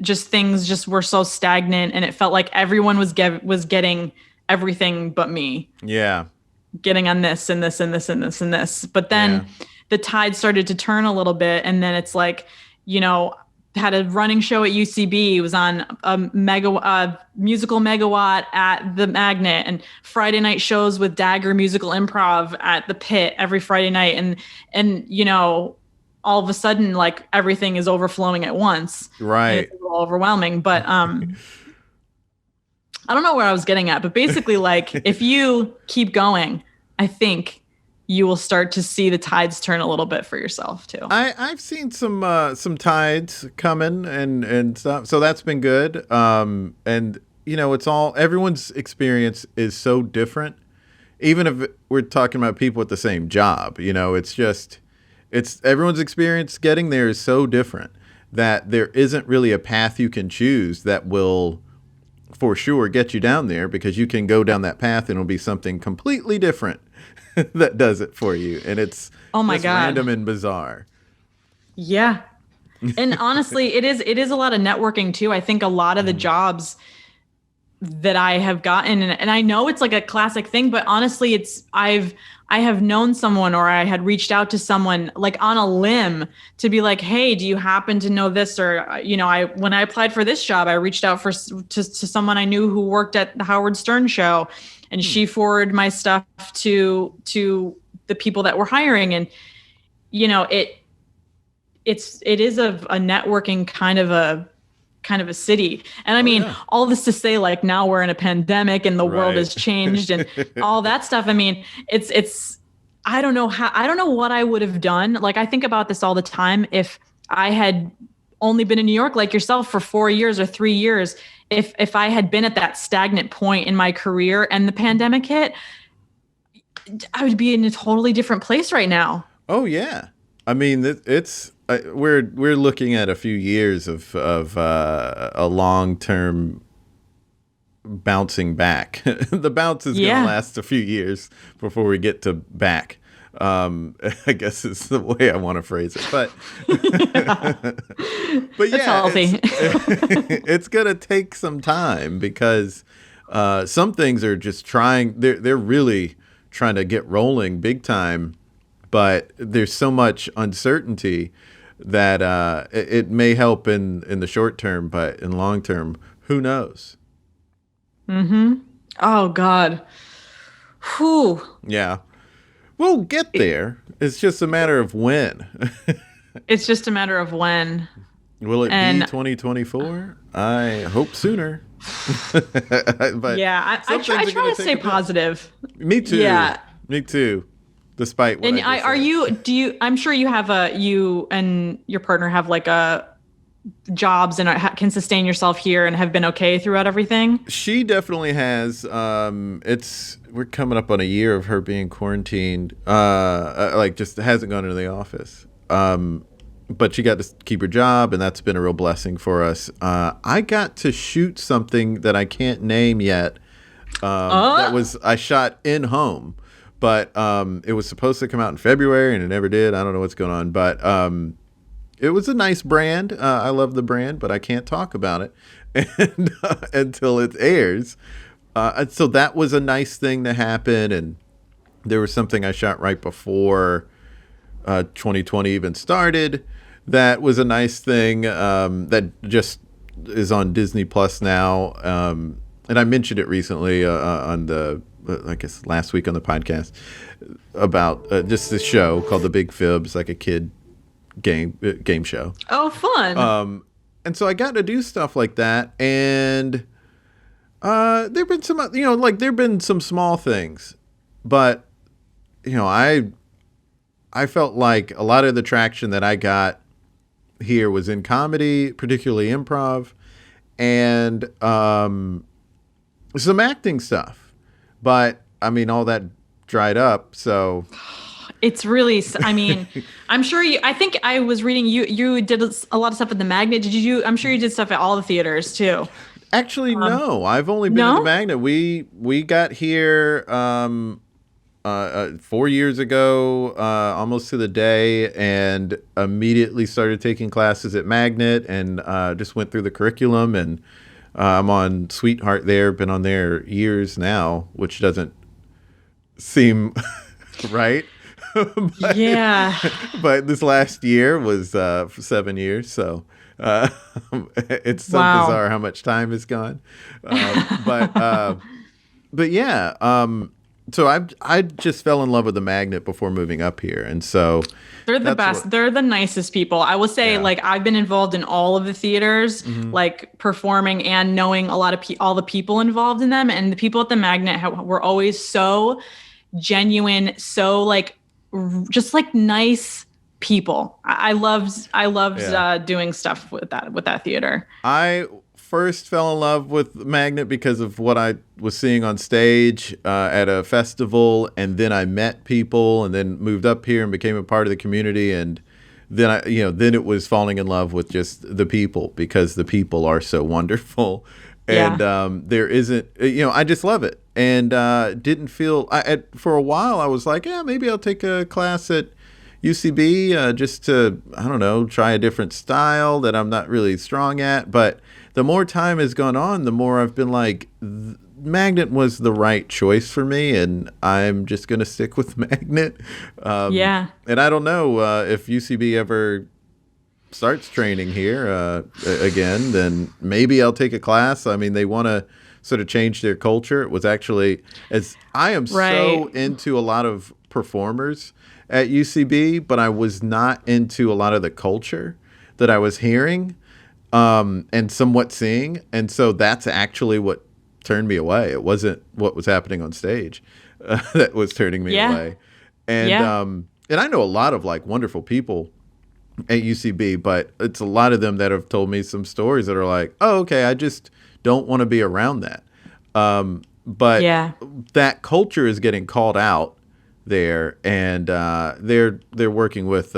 just things just were so stagnant and it felt like everyone was getting everything but me. Yeah. Getting on this and this and this and this and this. But then the tide started to turn a little bit. And then it's like, had a running show at UCB, was on a musical megawatt at the Magnet, and Friday night shows with Dagger Musical Improv at the Pit every Friday night. And all of a sudden, like everything is overflowing at once. Right. It's a little overwhelming, but I don't know where I was getting at, but basically like if you keep going, I think you will start to see the tides turn a little bit for yourself too. I've seen some tides coming and stuff, so that's been good. And it's all, everyone's experience is so different. Even if we're talking about people with the same job, it's everyone's experience getting there is so different that there isn't really a path you can choose that will for sure get you down there, because you can go down that path and it'll be something completely different that does it for you, and it's God, random and bizarre. Yeah, and honestly, it is a lot of networking too. I think a lot of the jobs that I have gotten, and I know it's like a classic thing, but honestly, I have known someone, or I had reached out to someone like on a limb to be like, hey, do you happen to know this? Or when I applied for this job, I reached out to someone I knew who worked at the Howard Stern show. And she forwarded my stuff to the people that were hiring. And, it is a networking kind of a city. And I mean, all this to say, like, now we're in a pandemic and the world has changed and all that stuff. I mean, it's, I don't know what I would have done. Like, I think about this all the time. If I had only been in New York like yourself for 4 years or 3 years, if I had been at that stagnant point in my career and the pandemic hit, I would be in a totally different place right now. Oh yeah, I mean we're looking at a few years of a long-term bouncing back. The bounce is going to last a few years before we get to back. I guess is the way I want to phrase it, but but yeah, it's gonna take some time, because some things are just they're really trying to get rolling big time, but there's so much uncertainty that it may help in the short term, but in long term, who knows? Oh God. Whew. Yeah. We'll get there. It's just a matter of when. It's just a matter of when. Will it be 2024? I hope sooner. But yeah, I try to stay positive. Me too. Yeah. Me too. Despite what I'm sure you and your partner have like jobs and can sustain yourself here and have been okay throughout everything? She definitely has. We're coming up on a year of her being quarantined. Just hasn't gone into the office. But she got to keep her job, and that's been a real blessing for us. I got to shoot something that I can't name yet. I shot in home, but it was supposed to come out in February, and it never did. I don't know what's going on, but it was a nice brand. I love the brand, but I can't talk about it until it airs. So that was a nice thing to happen. And there was something I shot right before 2020 even started. That was a nice thing that just is on Disney Plus now. And I mentioned it recently on the, I guess last week on the podcast, about just this show called The Big Fib. It's like a kid game show. Oh, fun. And so I got to do stuff like that. And there've been some, there've been some small things, but I felt like a lot of the traction that I got here was in comedy, particularly improv, and some acting stuff. But I mean, all that dried up. So it's really, I mean, I'm sure I think I was reading you did a lot of stuff at the Magnet. I'm sure you did stuff at all the theaters too. Actually, no, I've only been to the Magnet. We got here 4 years ago, almost to the day, and immediately started taking classes at Magnet, and just went through the curriculum, and I'm on Sweetheart there, been on there years now, which doesn't seem right. But this last year was 7 years, so it's so bizarre how much time has gone. But yeah. So I just fell in love with the Magnet before moving up here, and so they're the best. They're the nicest people. I will say, like, I've been involved in all of the theaters, like performing and knowing a lot of all the people involved in them, and the people at the Magnet were always so genuine, so like just like nice people. I loved doing stuff with that theater. I first fell in love with Magnet because of what I was seeing on stage at a festival, and then I met people, and then moved up here and became a part of the community, and then then it was falling in love with just the people, because the people are so wonderful, and there isn't, I just love it, and didn't feel for a while I was like, yeah, maybe I'll take a class at UCB just to, I don't know, try a different style that I'm not really strong at. But the more time has gone on, the more I've been like, Magnet was the right choice for me, and I'm just going to stick with Magnet. And I don't know if UCB ever starts training here again, then maybe I'll take a class. I mean, they want to sort of change their culture. It was actually, as I am so into a lot of performers at UCB, but I was not into a lot of the culture that I was hearing and somewhat seeing. And so that's actually what turned me away. It wasn't what was happening on stage that was turning me away. And I know a lot of like wonderful people at UCB, but it's a lot of them that have told me some stories that are like, oh, okay, I just don't want to be around that. But that culture is getting called out there, and they're working with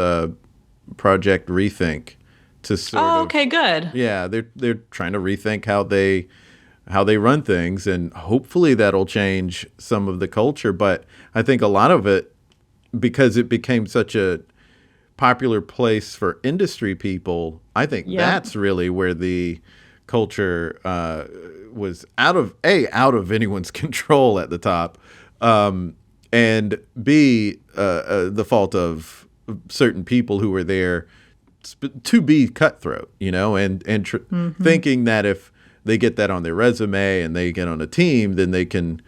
Project Rethink to sort of. Okay, good. Yeah, they're trying to rethink how they run things, and hopefully that'll change some of the culture. But I think a lot of it, because it became such a popular place for industry people, I think that's really where the culture was out of anyone's control at the top. And B, the fault of certain people who were there to be cutthroat, and thinking that if they get that on their resume and they get on a team, then they can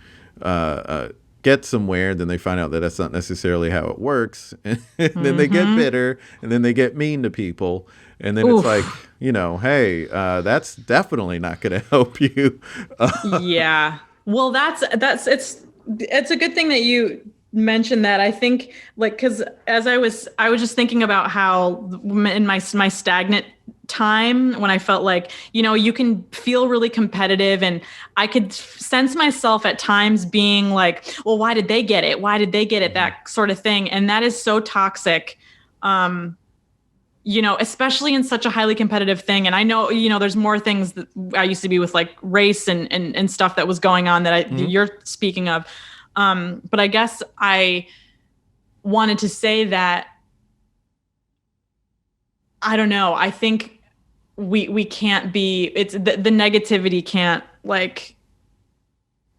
get somewhere. Then they find out that that's not necessarily how it works. And then they get bitter, and then they get mean to people. And then it's like, hey, that's definitely not going to help you. Yeah. Well, it's a good thing that you mentioned that. I think, like, because as I was just thinking about how in my stagnant time, when I felt like, you can feel really competitive, and I could sense myself at times being like, well, why did they get it? Why did they get it? That sort of thing. And that is so toxic. Especially in such a highly competitive thing. And I know, there's more things that I used to be with, like race and stuff that was going on that you're speaking of. But I guess I wanted to say that, I don't know. I think we can't be, it's the negativity can't, like,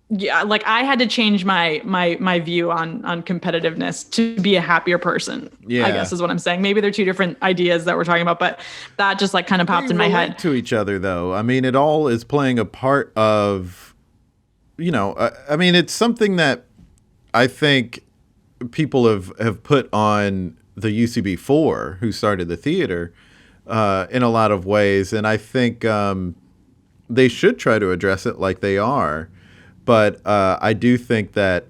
yeah, like I had to change my view on competitiveness to be a happier person. Yeah. I guess is what I'm saying. Maybe they're two different ideas that we're talking about, but that just like kind of popped in my head. To each other, though. I mean, it all is playing a part of, I mean, it's something that I think people have put on the UCB4 who started the theater in a lot of ways, and I think they should try to address it like they are. But I do think that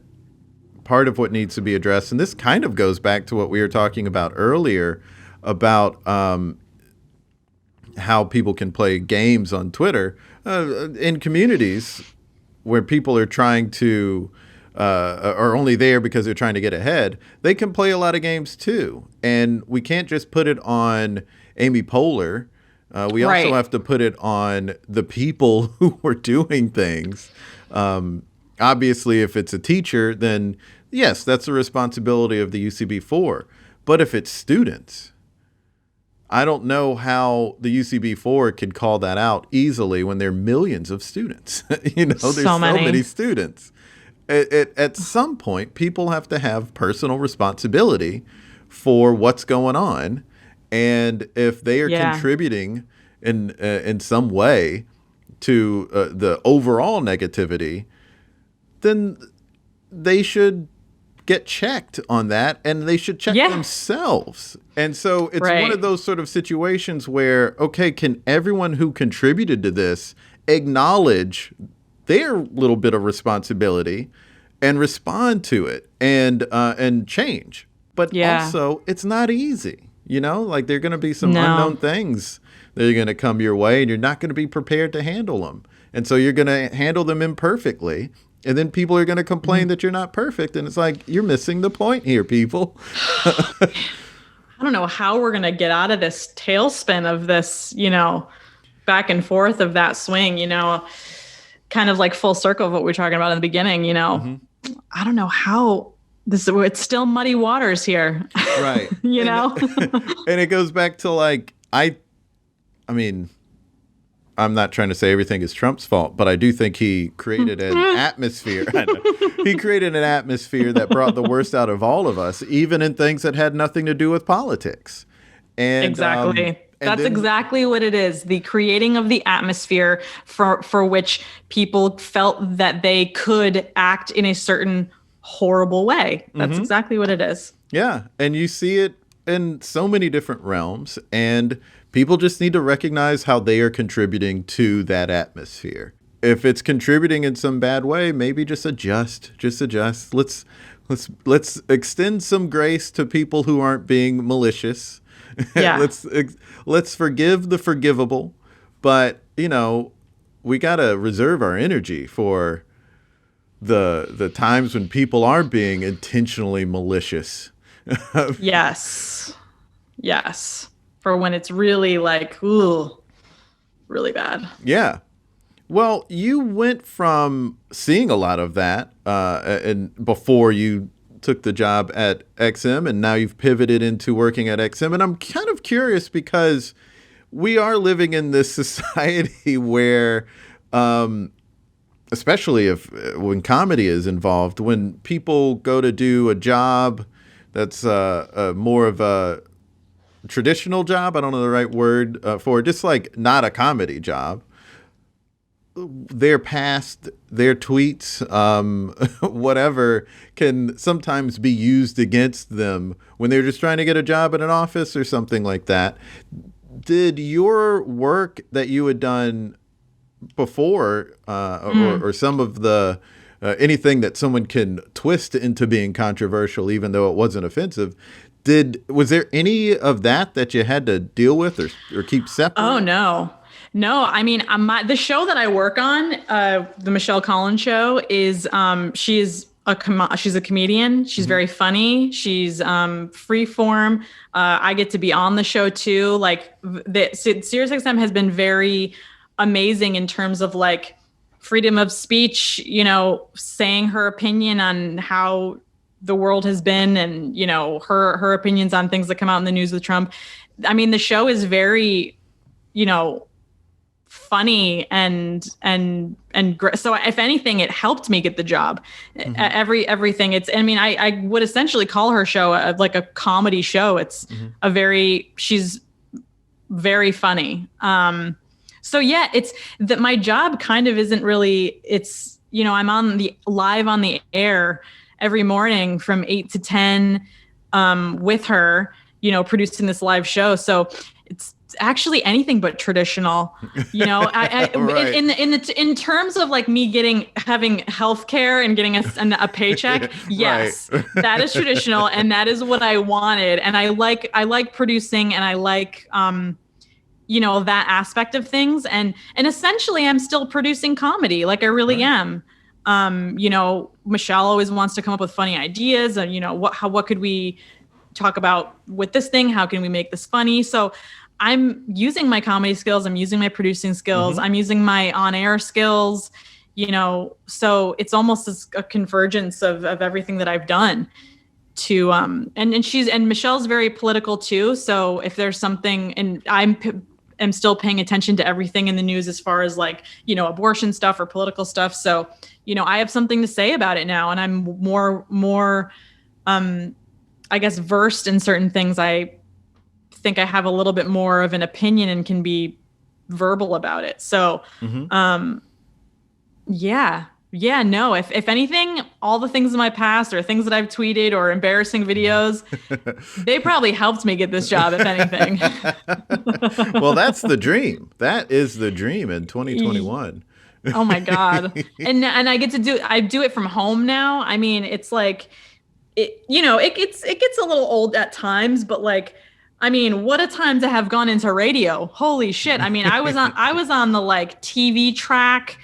part of what needs to be addressed, and this kind of goes back to what we were talking about earlier about how people can play games on Twitter in communities where people are trying to are only there because they're trying to get ahead. They can play a lot of games too, and we can't just put it on Amy Poehler. We also have to put it on the people who are doing things. Obviously, if it's a teacher, then yes, that's the responsibility of the UCB4. But if it's students, I don't know how the UCB4 could call that out easily when there are millions of students. There's so many students. At some point, people have to have personal responsibility for what's going on. And if they are contributing in some way to the overall negativity, then they should get checked on that, and they should check themselves. And so it's one of those sort of situations where, okay, can everyone who contributed to this acknowledge their little bit of responsibility and respond to it and change? But also, it's not easy. Like there are going to be some unknown things that are going to come your way, and you're not going to be prepared to handle them. And so you're going to handle them imperfectly. And then people are going to complain that you're not perfect. And it's like, you're missing the point here, people. I don't know how we're going to get out of this tailspin of this, back and forth of that swing, kind of like full circle of what we were talking about in the beginning, I don't know how it's still muddy waters here. Right. And it goes back to like, I mean, I'm not trying to say everything is Trump's fault, but I do think he created an atmosphere. He created an atmosphere that brought the worst out of all of us, even in things that had nothing to do with politics. And exactly. That's exactly what it is. The creating of the atmosphere for which people felt that they could act in a certain horrible way. That's exactly what it is. Yeah. And you see it in so many different realms, and people just need to recognize how they are contributing to that atmosphere. If it's contributing in some bad way, maybe just adjust. Let's extend some grace to people who aren't being malicious. Yeah. Let's forgive the forgivable, but we got to reserve our energy for the times when people are being intentionally malicious. Yes. For when it's really like, ooh, really bad. Yeah. Well, you went from seeing a lot of that and before you took the job at XM, and now you've pivoted into working at XM. And I'm kind of curious because we are living in this society where, especially when comedy is involved, when people go to do a job that's more of a traditional job, I don't know the right word for it, just like not a comedy job, their past, their tweets, whatever, can sometimes be used against them when they're just trying to get a job at an office or something like that. Did your work that you had done before or some of the anything that someone can twist into being controversial, even though it wasn't offensive, was there any of that you had to deal with or keep separate? Oh, no. I mean, the show that I work on, the Michelle Collins show, is she's a comedian. She's very funny. She's free form. I get to be on the show too. Like SiriusXM has been very amazing in terms of like freedom of speech, saying her opinion on how the world has been and, her opinions on things that come out in the news with Trump. I mean, the show is very, funny so if anything, it helped me get the job. Everything. I would essentially call her show like a comedy show. It's she's very funny. So yeah, it's that my job kind of isn't really, it's, I'm live on the air every morning from 8 to 10 with her, producing this live show. So it's actually anything but traditional, right. in terms of like me having healthcare and getting a paycheck. Yes, right. That is traditional. And that is what I wanted. And I like producing, and I like, that aspect of things. And essentially I'm still producing comedy. Like I really am. Michelle always wants to come up with funny ideas and, what could we talk about with this thing? How can we make this funny? So I'm using my comedy skills. I'm using my producing skills. I'm using my on-air skills, so it's almost a convergence of everything that I've done to, and Michelle's very political too. So if there's something, and I'm still paying attention to everything in the news as far as like, abortion stuff or political stuff. So, I have something to say about it now, and I'm more, I guess, versed in certain things. I think I have a little bit more of an opinion and can be verbal about it. So, if anything, all the things in my past or things that I've tweeted or embarrassing videos, they probably helped me get this job, if anything. Well, that's the dream. That is the dream in 2021. Oh my God. And I get to I do it from home now. I mean, it's like, it gets a little old at times, but like, I mean, what a time to have gone into radio. Holy shit. I mean, I was on the like TV track,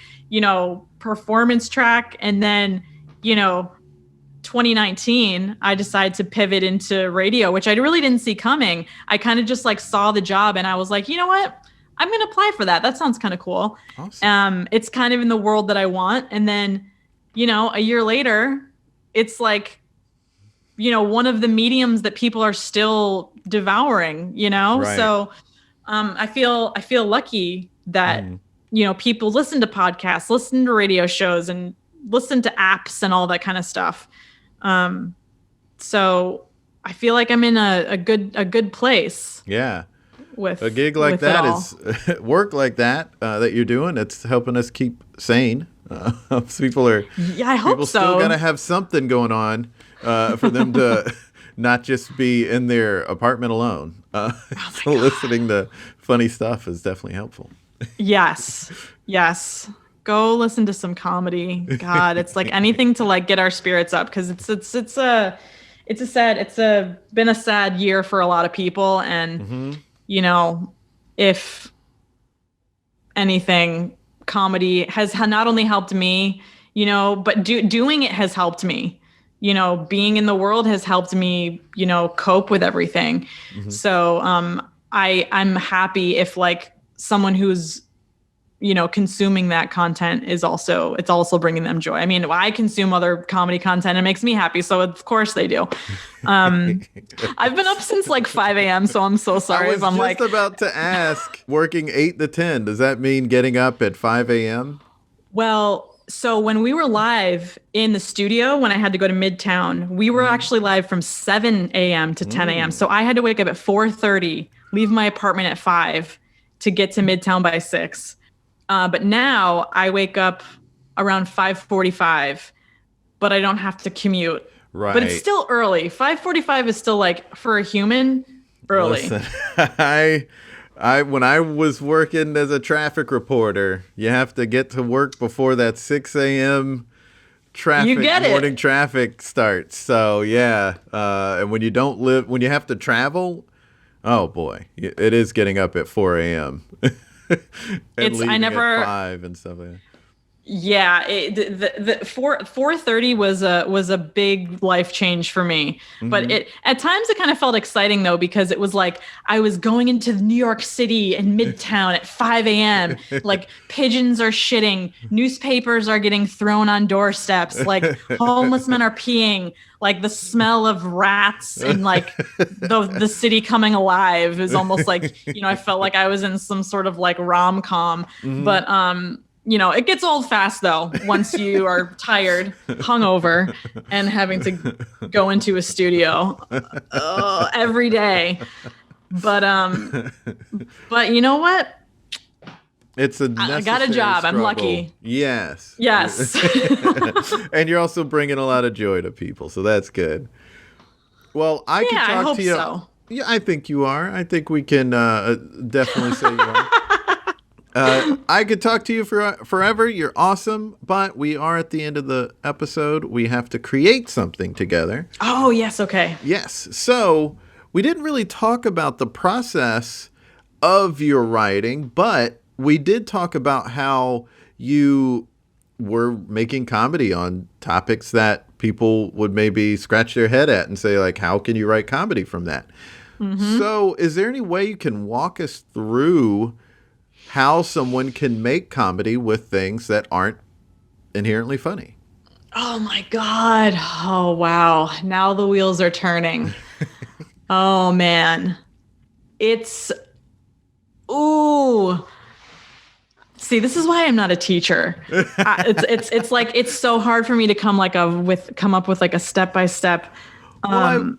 performance track. And then, 2019, I decided to pivot into radio, which I really didn't see coming. I kind of just like saw the job and I was like, you know what? I'm going to apply for that. That sounds kind of cool. Awesome. It's kind of in the world that I want. And then, a year later, it's like, one of the mediums that people are still devouring, Right. So I feel lucky that, people listen to podcasts, listen to radio shows, and listen to apps and all that kind of stuff. So I feel like I'm in a good place. Yeah. With a gig like that is work like that you're doing. It's helping us keep sane. People are, I hope people so. Still got to have something going on for them to not just be in their apartment alone. So listening to funny stuff is definitely helpful. Yes. Go listen to some comedy. God, it's like anything to like get our spirits up, because it's been a sad year for a lot of people, and if anything, comedy has not only helped me, but doing it has helped me. Being in the world has helped me, cope with everything. So I'm happy if like someone who's, consuming that content is also bringing them joy. I mean, I consume other comedy content. It makes me happy. So of course they do. I've been up since like 5 a.m. So I'm so sorry if I'm like about to ask, working 8 to 10, does that mean getting up at 5 a.m.? Well, so when we were live in the studio, when I had to go to Midtown, we were actually live from 7 a.m. to 10 a.m. So I had to wake up at 4:30, leave my apartment at 5 to get to Midtown by 6. But now I wake up around 5:45, but I don't have to commute. Right. But it's still early. 5:45 is still like, for a human, early. Listen, when I was working as a traffic reporter, you have to get to work before that 6 a.m. morning traffic starts. So yeah, and when you have to travel, oh boy, it is getting up at 4 a.m. I never at 5 and stuff like that. Yeah, the 4:30 was a big life change for me. But at times it kind of felt exciting though, because it was like I was going into New York City and Midtown at 5 a.m. Like pigeons are shitting, newspapers are getting thrown on doorsteps, like homeless men are peeing, like the smell of rats and like the city coming alive is almost like, I felt like I was in some sort of like rom-com. But it gets old fast though, once you are tired, hungover, and having to go into a studio every day. But you know what? It's a necessary I got a job. struggle. I'm lucky. Yes. Yes. And you're also bringing a lot of joy to people, so that's good. Well, I can talk I hope to you. So. Yeah, I think you are. I think we can definitely say you are. I could talk to you forever. You're awesome, but we are at the end of the episode. We have to create something together. Oh, yes. Okay. Yes. So we didn't really talk about the process of your writing, but we did talk about how you were making comedy on topics that people would maybe scratch their head at and say, like, how can you write comedy from that? So is there any way you can walk us through how someone can make comedy with things that aren't inherently funny? Oh my God. Oh, wow. Now the wheels are turning. Oh man. Ooh. See, this is why I'm not a teacher. It's like, it's so hard for me to come up with like a step-by-step. Well,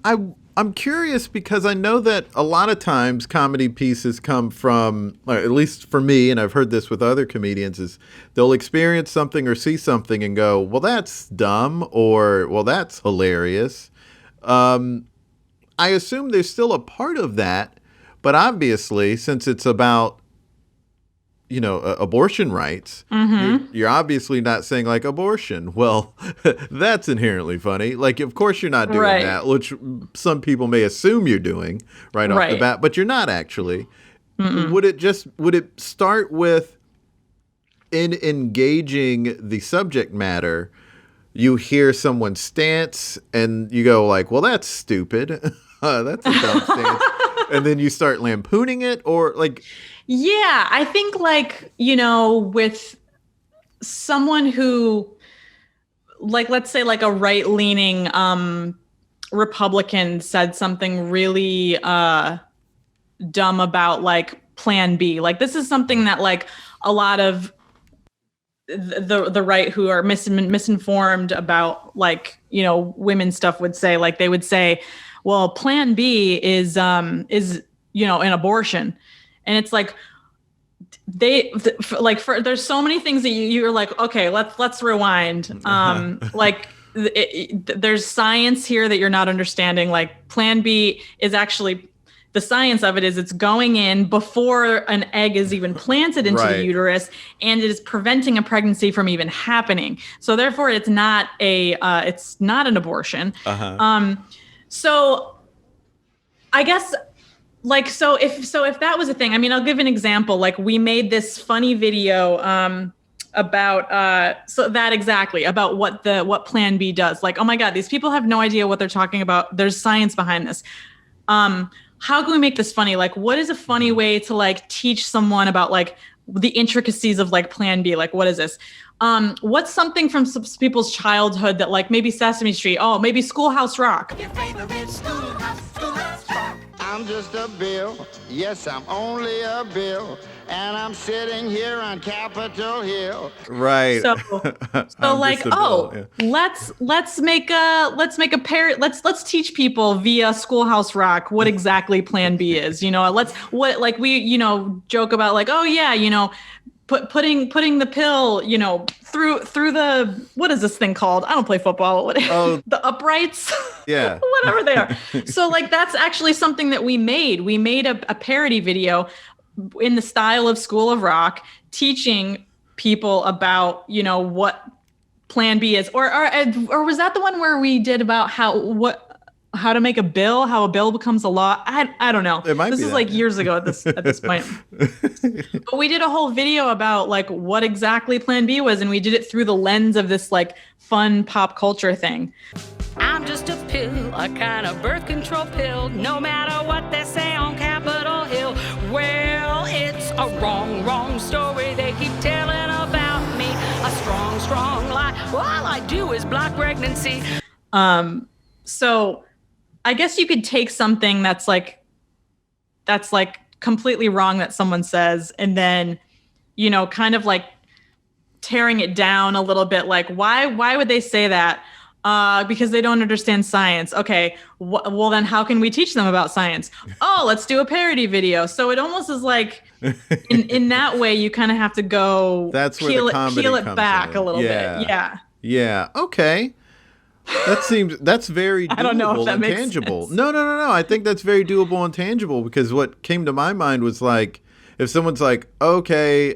I'm curious because I know that a lot of times comedy pieces come from, or at least for me, and I've heard this with other comedians, is they'll experience something or see something and go, well, that's dumb, or, well, that's hilarious. I assume there's still a part of that, but obviously, since it's about, abortion rights, you're obviously not saying like abortion. Well, that's inherently funny. Like, of course you're not doing that, which some people may assume you're doing right off the bat, but you're not actually. Would it start with in engaging the subject matter, you hear someone's stance and you go like, well, that's stupid. That's a dumb stance. And then you start lampooning it, or like... Yeah, I think with someone who, like, let's say like a right-leaning Republican said something really dumb about like Plan B. Like, this is something that like a lot of the right who are misinformed about like, women's stuff would say. Like, they would say, well, Plan B is an abortion. And it's like there's so many things that you're like, okay, let's rewind. There's science here that you're not understanding. Like, Plan B is actually, the science of it is it's going in before an egg is even planted into the uterus, and it is preventing a pregnancy from even happening. So therefore, it's not an abortion. So I guess. Like, so if that was a thing, I mean, I'll give an example. Like, we made this funny video about what Plan B does. Like, oh my God, these people have no idea what they're talking about. There's science behind this. How can we make this funny? Like, what is a funny way to like teach someone about like the intricacies of like Plan B? Like, what is this? What's something from some people's childhood that like maybe Sesame Street? Oh, maybe Schoolhouse Rock. Your favorite schoolhouse rock. I'm just a bill. Yes, I'm only a bill. And I'm sitting here on Capitol Hill. Right. So like, let's make a parrot. Let's teach people via Schoolhouse Rock what exactly Plan B is. We joke about like, oh yeah, putting the pill, through the, what is this thing called? I don't play football. The uprights. Yeah. Whatever they are. So like, that's actually something that we made. We made a parody video in the style of School of Rock, teaching people about, what Plan B is, or was that the one where we did about how to make a bill, how a bill becomes a law. I don't know. This is like years ago at this point. But we did a whole video about like what exactly Plan B was, and we did it through the lens of this like fun pop culture thing. I'm just a pill, a kind of birth control pill, no matter what they say on Capitol Hill. Well, it's a wrong story they keep telling about me. A strong lie. All I do is block pregnancy. So I guess you could take something that's like completely wrong that someone says, and then, you know, kind of like tearing it down a little bit. Like, why would they say that? Because they don't understand science. Okay, well then how can we teach them about science? Oh, let's do a parody video. So it almost is like, in that way, you kind of have to go That's where the comedy peel it comes back in. a little bit. Yeah. Yeah. Okay. That's very doable I don't know if that and makes tangible. sense. No. I think that's very doable and tangible, because what came to my mind was like, if someone's like, okay,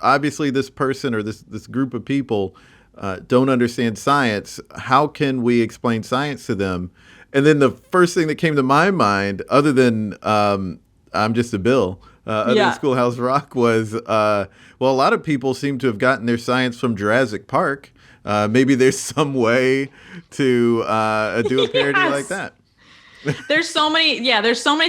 obviously this person or this group of people don't understand science, how can we explain science to them? And then the first thing that came to my mind, other than I'm just a Bill, other than Schoolhouse Rock, was, well, a lot of people seem to have gotten their science from Jurassic Park. Maybe there's some way to do a parody like that. There's so many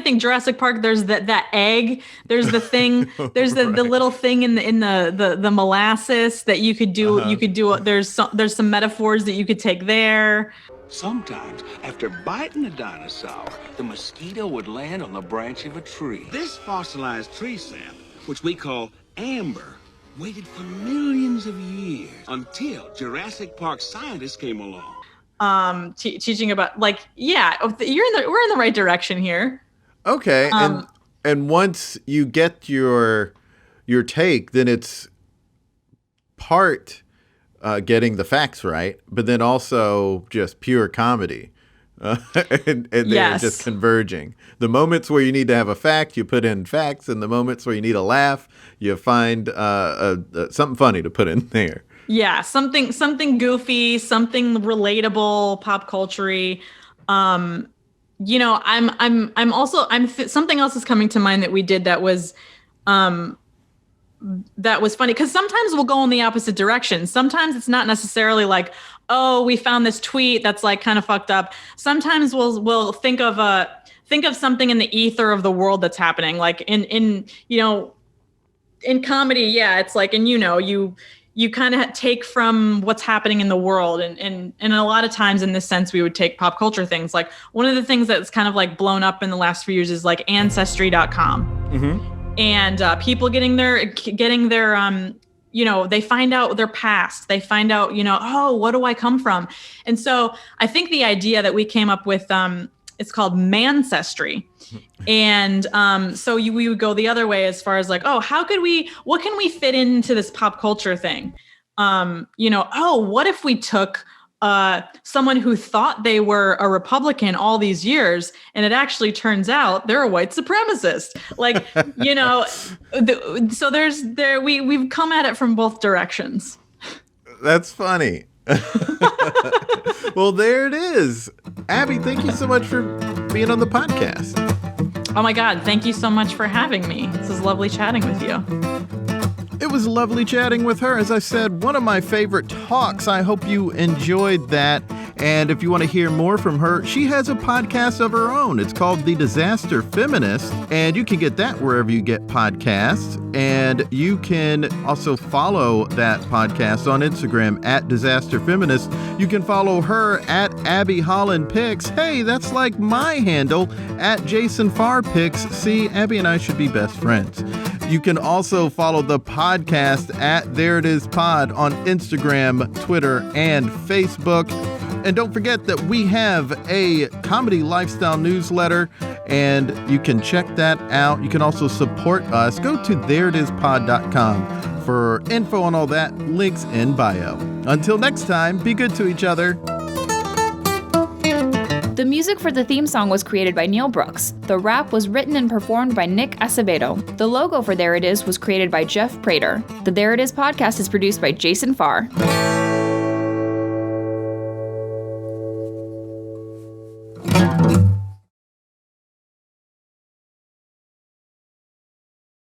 things. Jurassic Park, there's that egg, there's the thing, there's the little thing in the molasses that you could do. You could do, there's some metaphors that you could take there. Sometimes, after biting a dinosaur, the mosquito would land on the branch of a tree. This fossilized tree sap, which we call amber, waited for millions of years until Jurassic Park scientists came along. Teaching about we're in the right direction here. Okay, and once you get your take, then it's part getting the facts right, but then also just pure comedy, and they're just converging. The moments where you need to have a fact, you put in facts, and the moments where you need a laugh, you find something funny to put in there. Yeah, something goofy, something relatable, pop culture-y. You know, I'm also something else is coming to mind that we did that was funny, because sometimes we'll go in the opposite direction. Sometimes it's not necessarily like, oh, we found this tweet that's like kind of fucked up. Sometimes we'll think of something in the ether of the world that's happening, like in comedy. Yeah, it's like, and you kind of take from what's happening in the world. And a lot of times in this sense, we would take pop culture things. Like one of the things that's kind of like blown up in the last few years is like Ancestry.com. Mm-hmm. And people getting their they find out their past. They find out, oh, what do I come from? And so I think the idea that we came up with, it's called Mancestry. And so we would go the other way as far as like, oh, what can we fit into this pop culture thing? What if we took someone who thought they were a Republican all these years, and it actually turns out they're a white supremacist. Like, so we've come at it from both directions. That's funny. Well, there it is. Abby, thank you so much for being on the podcast. Oh my God, thank you so much for having me. This is lovely chatting with you. It was lovely chatting with her. As I said, one of my favorite talks. I hope you enjoyed that. And if you want to hear more from her, she has a podcast of her own. It's called The Disaster Feminist, and you can get that wherever you get podcasts. And you can also follow that podcast on Instagram at Disaster Feminist. You can follow her at Abby Holland Pics. Hey, that's like my handle at Jason Farr Pics. See, Abby and I should be best friends. You can also follow the podcast at There It Is Pod on Instagram, Twitter, and Facebook. And don't forget that we have a comedy lifestyle newsletter, and you can check that out. You can also support us. Go to thereitispod.com for info on all that. Links in bio. Until next time, be good to each other. The music for the theme song was created by Neil Brooks. The rap was written and performed by Nick Acevedo. The logo for There It Is was created by Jeff Prater. The There It Is podcast is produced by Jason Farr.